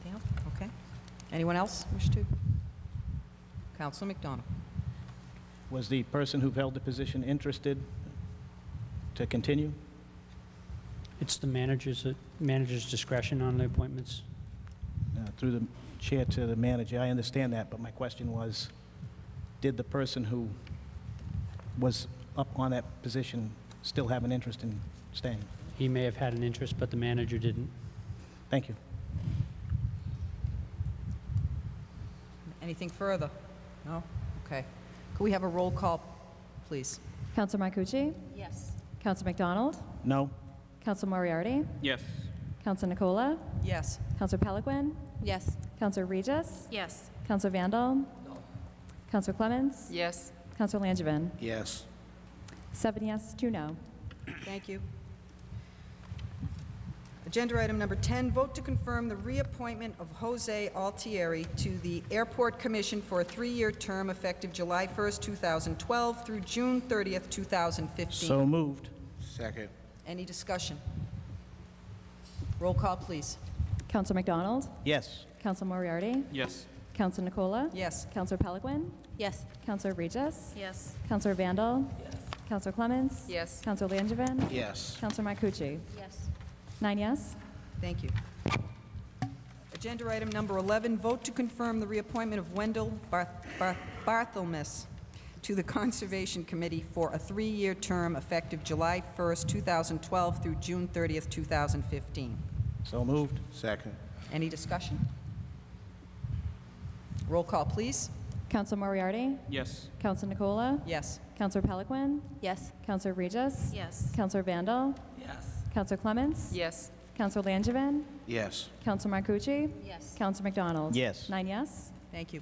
Anything else? Okay. Anyone else wish to? Counselor McDonald? Was the person who held the position interested to continue? It's the manager's discretion on the appointments. Through the chair to the manager, I understand that, but my question was, did the person who was up on that position still have an interest in staying? He may have had an interest, but the manager didn't. Thank you. Anything further? No? Okay. Could we have a roll call, please? Councilor Marcucci? Yes. Councilor McDonald? No? Councilor Moriarty? Yes. Councilor Nicola? Yes. Councilor Peliquin? Yes. Councilor Regis? Yes. Councilor Vandal? No. Councilor Clemens? Yes. Councilor Langevin? Yes. 7 yes, 2 no. Thank you. Agenda item number 10, vote to confirm the reappointment of Jose Altieri to the Airport Commission for a 3-year term effective July 1st, 2012 through June 30th, 2015. So moved. Second. Any discussion? Roll call, please. Councilor McDonald? Yes. Councilor Moriarty? Yes. Councilor Nicola? Yes. Councilor Peliquin? Yes. Councilor Regis? Yes. Councilor Vandal? Yes. Councilor Clemens? Yes. Councilor Langevin? Yes. Councilor Marcucci? Yes. 9 yes. Thank you. Agenda item number 11, vote to confirm the reappointment of Wendell Barthelmess to the Conservation Committee for a 3-year term effective July 1st, 2012 through June 30th, 2015. So moved. Second. Any discussion? Roll call, please. Councilor Moriarty? Yes. Councilor Nicola? Yes. Councilor Peliquin? Yes. Councilor Regis? Yes. Councilor Vandal? Yes. Councilor Clemens? Yes. Councilor Langevin? Yes. Councilor Marcucci? Yes. Councilor McDonald? Yes. 9 yes. Thank you.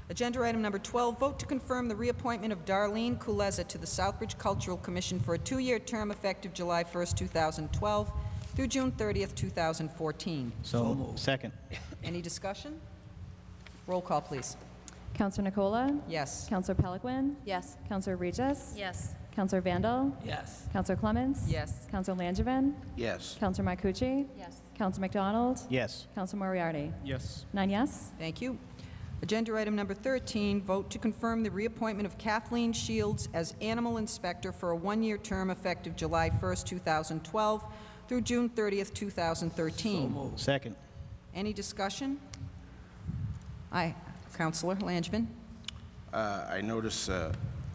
Agenda item number 12, vote to confirm the reappointment of Darlene Kuleza to the Southbridge Cultural Commission for a 2-year term effective July 1st, 2012 through June 30th, 2014. So second. Any discussion? Roll call, please. Councilor Nicola? Yes. Councilor Peliquin? Yes. Councilor Regis? Yes. Councilor Vandal? Yes. Councilor Clemens? Yes. Councilor Langevin? Yes. Councilor Marcucci? Yes. Councilor McDonald? Yes. Councilor Moriarty? Yes. 9 yes. Thank you. Agenda item number 13, vote to confirm the reappointment of Kathleen Shields as Animal Inspector for a 1-year term effective July 1st, 2012 through June 30th, 2013. Second. Any discussion? Aye. Councilor Langevin? I notice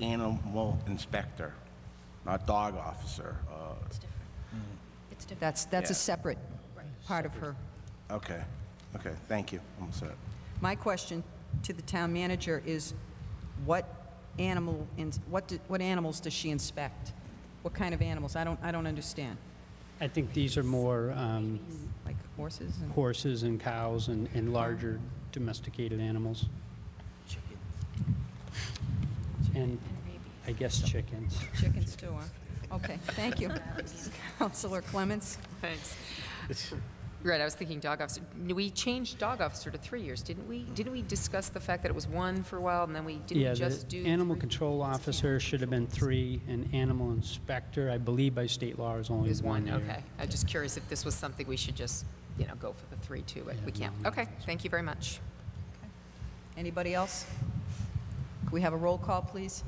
animal inspector, not dog officer. It's different. It's different. That's a Yeah. separate part of her. Okay. Okay. Thank you. I'm set. My question to the town manager is, what animals does she inspect? What kind of animals? I don't understand. I think these are more Like horses? And horses and cows and larger domesticated animals. And I guess chickens. chickens too, huh? Okay, thank you. Councilor Clements? Thanks. Right, I was thinking dog officer. We changed dog officer to 3 years, didn't we? Didn't we discuss the fact that it was 1 for a while, and then we didn't just do the animal 3? control officer should have been 3, and animal inspector, I believe by state law, is only Is 1, year. okay. I'm just curious if this was something we should just, go for the 3 too, but we can't. Okay, thank you very much. Anybody else? Could we have a roll call, please?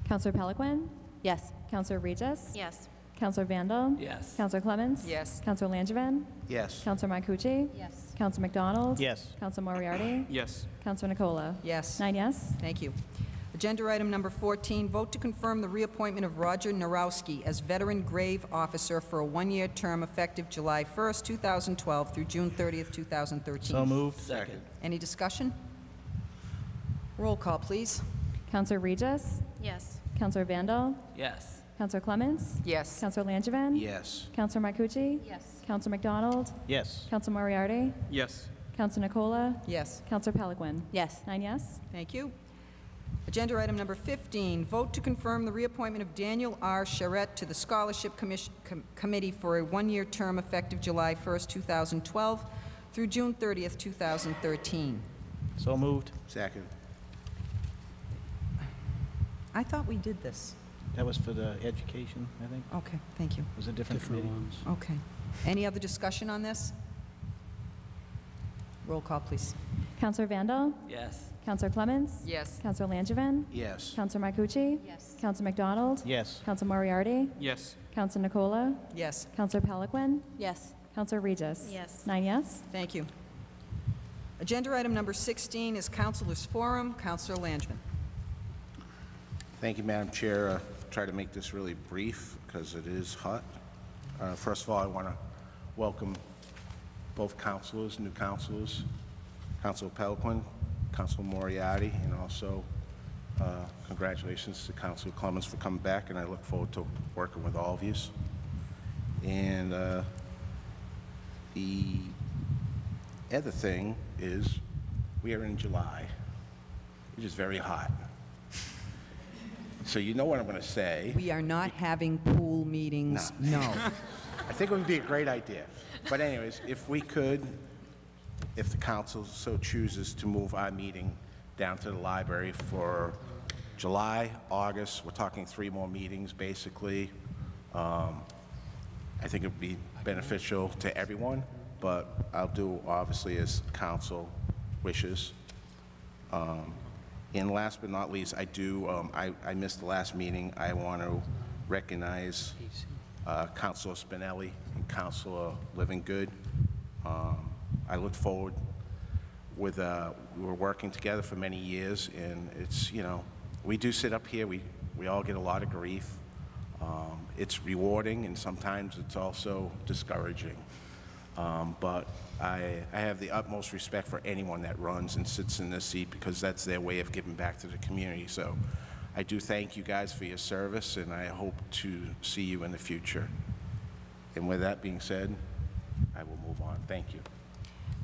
Councilor Peliquin? Yes. Councilor Regis? Yes. Councilor Vandal? Yes. Councilor Clemens? Yes. Councilor Langevin? Yes. Councilor Marcucci? Yes. Councilor McDonald? Yes. Councilor Moriarty? Yes. Councilor Nicola? Yes. 9 yes. Thank you. Agenda item number 14, vote to confirm the reappointment of Roger Narowski as Veteran Grave Officer for a 1-year term effective July 1st, 2012 through June 30th, 2013. So moved. Second. Any discussion? Roll call, please. Councilor Regis? Yes. Councilor Vandal? Yes. Counselor Clements? Yes. Counselor Langevin? Yes. Counselor Marcucci? Yes. Counselor McDonald? Yes. Counselor Moriarty? Yes. Counselor Nicola? Yes. Counselor Peliquin? Yes. 9 yes. Thank you. Agenda item number 15, vote to confirm the reappointment of Daniel R. Charette to the Scholarship Committee for a one-year term effective July 1st, 2012 through June 30th, 2013. So moved. Second. I thought we did this. That was for the education, I think. Okay, thank you. It was a different committee. ones. Okay. Any other discussion on this? Roll call, please. Counselor Vandal? Yes. Counselor Clements? Yes. Counselor Langevin? Yes. Counselor Marcucci? Yes. Counselor McDonald? Yes. Counselor Moriarty? Yes. Counselor Nicola? Yes. Counselor Peliquin? Yes. Counselor Regis? Yes. 9 yes. Thank you. Agenda item number 16 is Councilors Forum. Counselor Langevin. Thank you, Madam Chair. Try to make this really brief because it is hot. First of all, I want to welcome both councilors, new councilors, Councilor Peliquin, Councilor Moriarty, and also congratulations to Councilor Clements for coming back, and I look forward to working with all of you. And the other thing is we are in July, which is very hot. So you know what I'm going to say. We are not having pool meetings, no. I think it would be a great idea. But anyways, if we could, if the council so chooses to move our meeting down to the library for July, August, we're talking 3 more meetings basically. I think it would be beneficial to everyone, but I'll do obviously as council wishes. And last but not least, I missed the last meeting. I want to recognize Councilor Spinelli and Councilor Livingood. I look forward with, we were working together for many years, and it's, you know, we do sit up here, we all get a lot of grief. It's rewarding, and sometimes it's also discouraging. But I have the utmost respect for anyone that runs and sits in this seat because that's their way of giving back to the community. So I do thank you guys for your service, and I hope to see you in the future. And with that being said, I will move on. Thank you.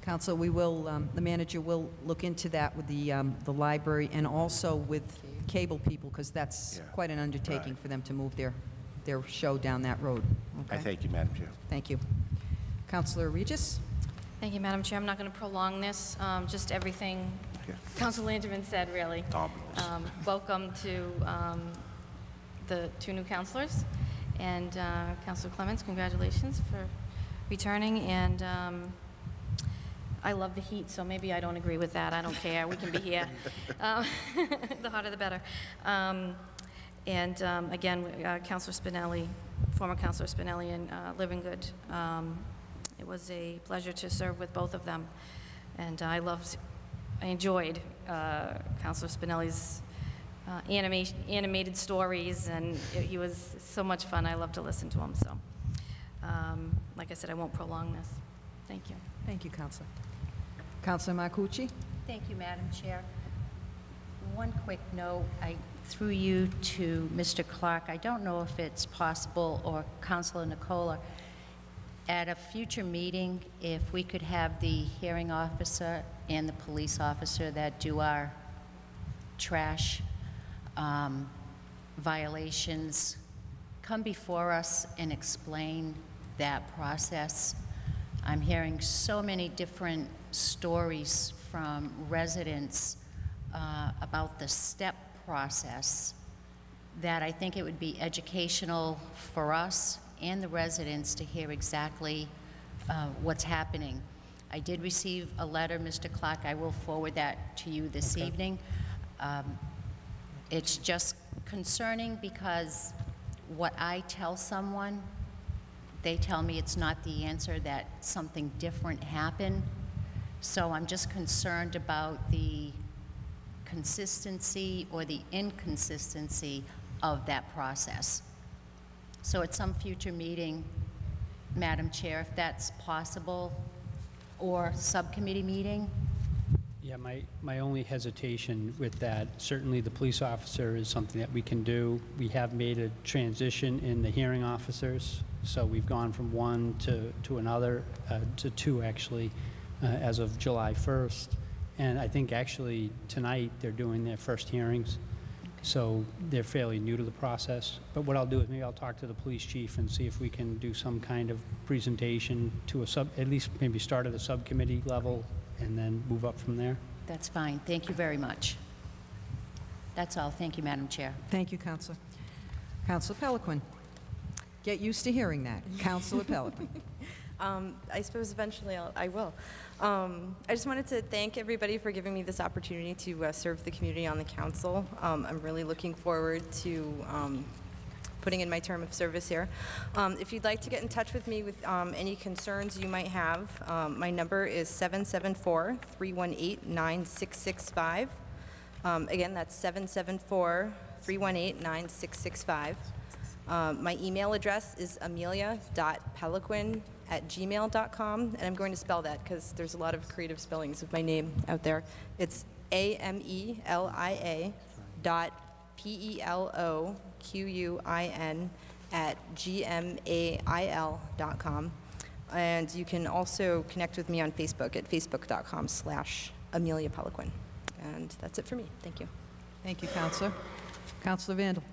Council, we will, the manager will look into that with the library and also with cable people, because that's quite an undertaking for them to move their show down that road. I thank you, Madam Chair. Thank you. Councilor Regis? Thank you, Madam Chair. I'm not going to prolong this, just everything Councilor Langevin said, really. Welcome to the 2 new councilors. And Councilor Clements, congratulations for returning. And I love the heat, so maybe I don't agree with that. I don't care. We can be here. The hotter, the better. And again, Councilor Spinelli, former Councilor Spinelli and Livingood. It was a pleasure to serve with both of them. And I enjoyed Councilor Spinelli's animated stories, and he was so much fun. I love to listen to him. So, like I said, I won't prolong this. Thank you. Thank you, Councilor. Councilor Marcucci? Thank you, Madam Chair. One quick note, through you to Mr. Clark. I don't know if it's possible, or Councilor Nicola, at a future meeting, if we could have the hearing officer and the police officer that do our trash violations come before us and explain that process. I'm hearing so many different stories from residents about the step process that I think it would be educational for us and the residents to hear exactly what's happening. I did receive a letter, Mr. Clark. I will forward that to you this evening. It's just concerning because what I tell someone, they tell me it's not the answer, that something different happened. So I'm just concerned about the consistency or the inconsistency of that process. So at some future meeting, Madam Chair, if that's possible, or subcommittee meeting, Yeah, my only hesitation with that, certainly the police officer is something that we can do. We have made a transition in the hearing officers, so we've gone from one to another, to two actually, as of July 1st. And I think actually tonight they're doing their first hearings, so they're fairly new to the process. But what I'll do is maybe I'll talk to the police chief and see if we can do some kind of presentation to at least maybe start at a subcommittee level and then move up from there. That's fine. Thank you very much. That's all. Thank you, Madam Chair. Thank you, Councilor. Councilor Peliquin. Get used to hearing that. Councilor Peliquin. I suppose eventually I will. I just wanted to thank everybody for giving me this opportunity to serve the community on the council. I'm really looking forward to putting in my term of service here. If you'd like to get in touch with me with any concerns you might have, my number is 774-318-9665. Again, that's 774-318-9665. My email address is amelia.peliquin@gmail.com, and I'm going to spell that because there's a lot of creative spellings of my name out there. It's amelia.PELOQUIN@gmail.com. And you can also connect with me on Facebook at facebook.com/Amelia Peliquin. And that's it for me. Thank you. Thank you, Councilor. Councilor Vandal.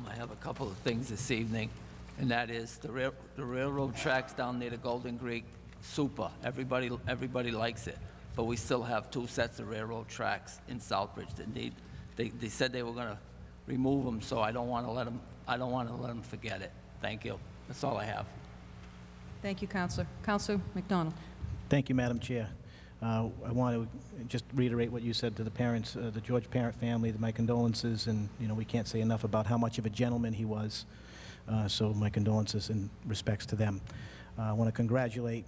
I have a couple of things this evening, and that is the railroad tracks down near the Golden Creek, super. Everybody likes it, but we still have 2 sets of railroad tracks in Southbridge that need. They said they were going to remove them, so I don't want to let them. I don't want to let them forget it. Thank you. That's all I have. Thank you, Councilor. Councilor McDonald. Thank you, Madam Chair. I want to just reiterate what you said to the parents, the George Parent family, my condolences, and we can't say enough about how much of a gentleman he was. So my condolences and respects to them. I want to congratulate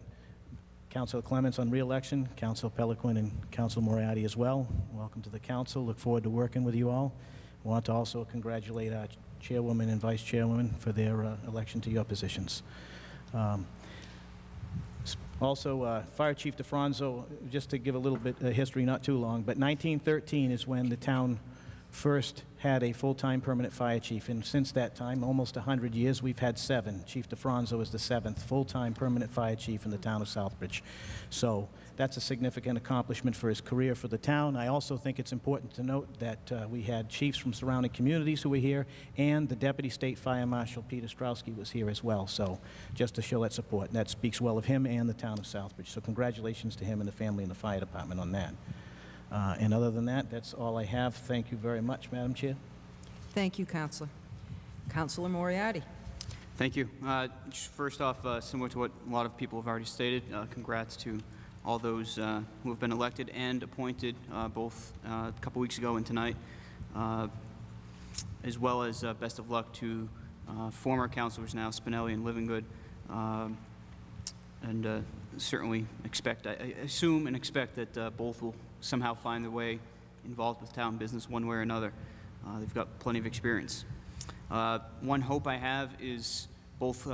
Councilor Clements on re-election, Councilor Peliquin, and Councilor Moriarty as well. Welcome to the council. Look forward to working with you all. I want to also congratulate our chairwoman and vice chairwoman for their election to your positions. Also, Fire Chief DeFranzo, just to give a little bit of history, not too long, but 1913 is when the town first had a full-time permanent fire chief, and since that time, almost 100 years, we've had 7. Chief DeFranzo is the 7th full-time permanent fire chief in the town of Southbridge. So that's a significant accomplishment for his career for the town. I also think it's important to note that we had chiefs from surrounding communities who were here, and the Deputy State Fire Marshal, Peter Strowski, was here as well. So just to show that support, and that speaks well of him and the town of Southbridge. So congratulations to him and the family and the fire department on that. And other than that, that's all I have. Thank you very much, Madam Chair. Thank you, Councilor. Councilor Moriarty. Thank you. Just first off, similar to what a lot of people have already stated, congrats to all those who have been elected and appointed both a couple weeks ago and tonight, as well as best of luck to former councilors now, Spinelli and Livingood, and certainly expect, I assume and expect that both will somehow find their way involved with town business one way or another. They've got plenty of experience. One hope I have is both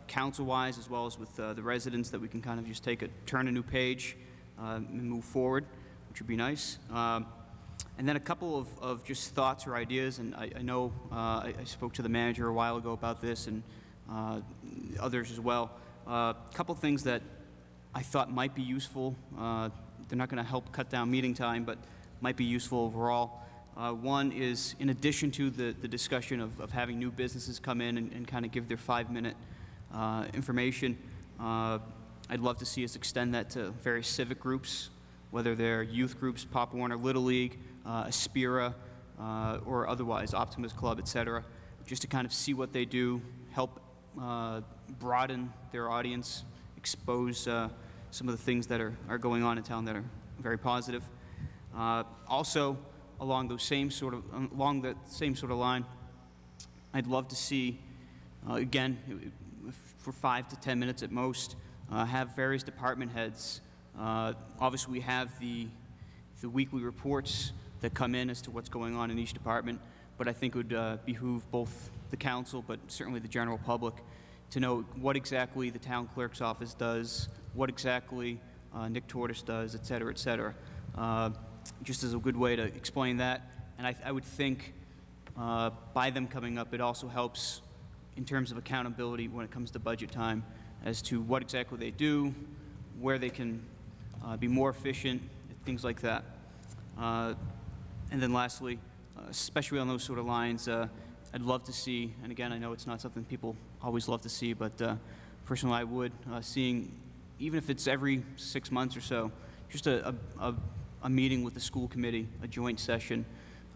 council-wise as well as with the residents that we can kind of just turn a new page and move forward, which would be nice. And then a couple of just thoughts or ideas, and I know I spoke to the manager a while ago about this and others as well. A couple things that I thought might be useful. They're not going to help cut down meeting time, but might be useful overall. One is, in addition to the discussion of having new businesses come in and kind of give their 5-minute information, I'd love to see us extend that to various civic groups, whether they're youth groups, Pop Warner Little League, Aspira, or otherwise, Optimus Club, etc., just to kind of see what they do, help broaden their audience, expose some of the things that are going on in town that are very positive. Also, along that same sort of line, I'd love to see, again, for 5 to 10 minutes at most, have various department heads. Obviously, we have the weekly reports that come in as to what's going on in each department, but I think it would behoove both the council, but certainly the general public, to know what exactly the town clerk's office does, what exactly Nick Tortoise does, et cetera, et cetera. just as a good way to explain that. And I would think by them coming up, it also helps in terms of accountability when it comes to budget time as to what exactly they do, where they can be more efficient, things like that. And then lastly, especially on those sort of lines, I'd love to see, and again, I know it's not something people always love to see, but personally I would, seeing, even if it's every 6 months or so, just a meeting with the school committee, a joint session.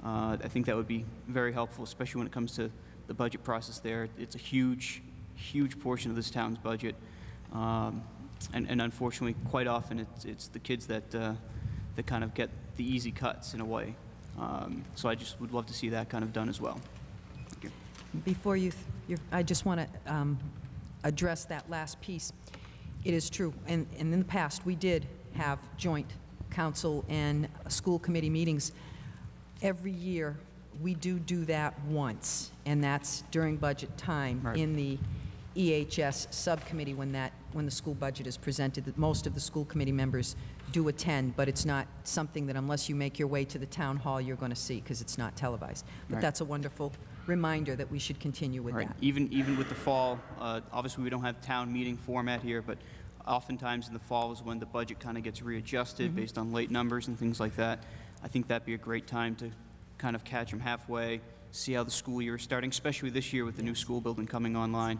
I think that would be very helpful, especially when it comes to the budget process there. It's a huge, huge portion of this town's budget. And unfortunately, quite often, it's the kids that kind of get the easy cuts in a way. So I just would love to see that kind of done as well. Thank you. Before I just want to address that last piece. It is true, and in the past, we did have joint council and school committee meetings. Every year, we do that once, and that's during budget time in the EHS subcommittee when the school budget is presented. That most of the school committee members do attend, but it's not something that unless you make your way to the town hall, you're going to see because it's not televised. But that's a wonderful reminder that we should continue with that. Even with the fall, obviously we don't have town meeting format here, but oftentimes in the fall is when the budget kind of gets readjusted based on late numbers and things like that. I think that'd be a great time to kind of catch them halfway, see how the school year is starting, especially this year with the new school building coming online.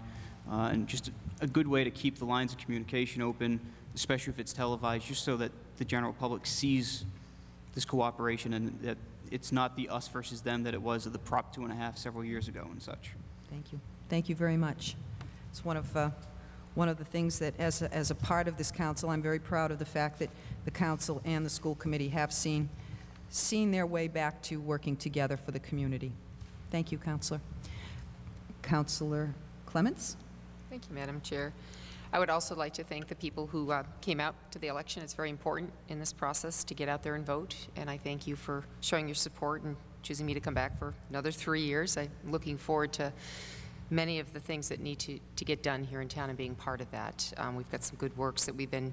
And just a good way to keep the lines of communication open, especially if it's televised, just so that the general public sees this cooperation and that it's not the us versus them that it was of the Prop 2.5 several years ago and such. Thank you. Thank you very much. It's one of the things that, as a part of this council, I'm very proud of the fact that the council and the school committee have seen their way back to working together for the community. Thank you, Councilor. Councilor Clements? Thank you, Madam Chair. I would also like to thank the people who came out to the election. It's very important in this process to get out there and vote, and I thank you for showing your support and choosing me to come back for another 3 years. I'm looking forward to many of the things that need to get done here in town and being part of that. We've got some good works that we've been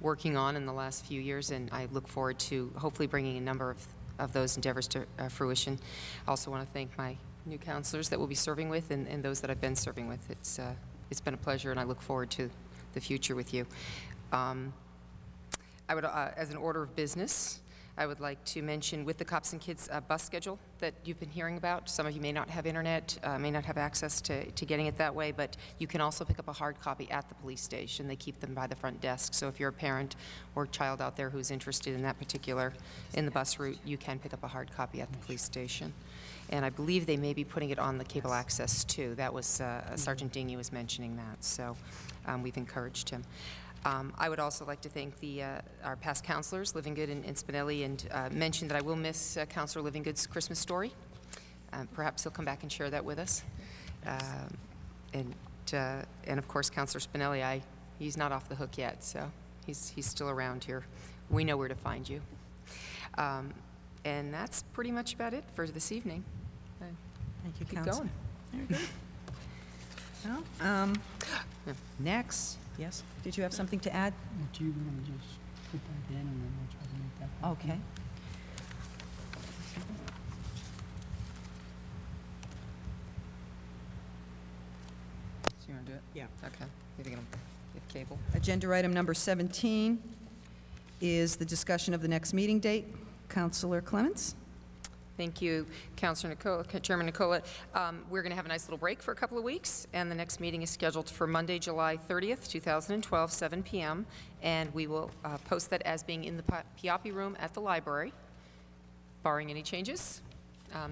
working on in the last few years, and I look forward to hopefully bringing a number of those endeavors to fruition. I also want to thank my new counselors that we'll be serving with and those that I've been serving with. It's been a pleasure, and I look forward to the future with you. I would, as an order of business, I would like to mention with the Cops and Kids bus schedule that you've been hearing about. Some of you may not have internet, may not have access to getting it that way, but you can also pick up a hard copy at the police station. They keep them by the front desk. So if you're a parent or child out there who's interested in that particular, in the bus route, you can pick up a hard copy at the police station. And I believe they may be putting it on the cable access too. That was, Sergeant Dingy was mentioning that, so we've encouraged him. I would also like to thank our past counselors, Livingood and Spinelli, and mention that I will miss Councilor Livingood's Christmas story. Perhaps he'll come back and share that with us. And of course, Councilor Spinelli, he's not off the hook yet, so he's still around here. We know where to find you. And that's pretty much about it for this evening. Thank you, Keep Councilor. going. Very good. Well, next, yes, did you have something to add? Do you want to just put that in and then we'll try to make that happen? Okay. So you want to do it? Yeah. Okay. You're going to get cable. Agenda item number 17 is the discussion of the next meeting date. Councilor Clements? Thank you, Councilor Nicola, Chairman Nicola. We're going to have a nice little break for a couple of weeks, and the next meeting is scheduled for Monday, July 30th, 2012, 7 p.m., and we will post that as being in the Piapi room at the library. Barring any changes,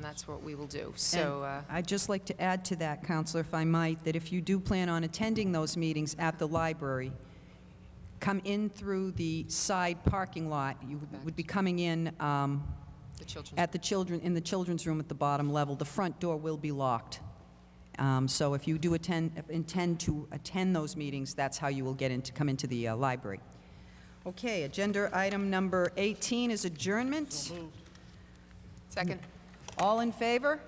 that's what we will do. So I'd just like to add to that, Councilor, if I might, that if you do plan on attending those meetings at the library, come in through the side parking lot. You would be coming in in the children's room at the bottom level. The front door will be locked. So if you do intend to attend those meetings, that's how you will come into the library. Okay, agenda item number 18 is adjournment. Second. All in favor?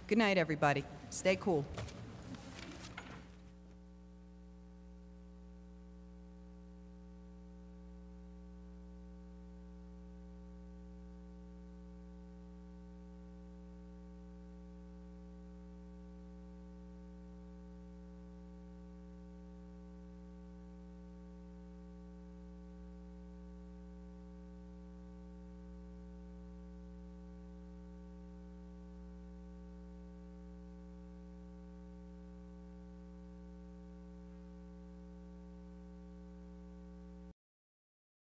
Good night, everybody. Stay cool.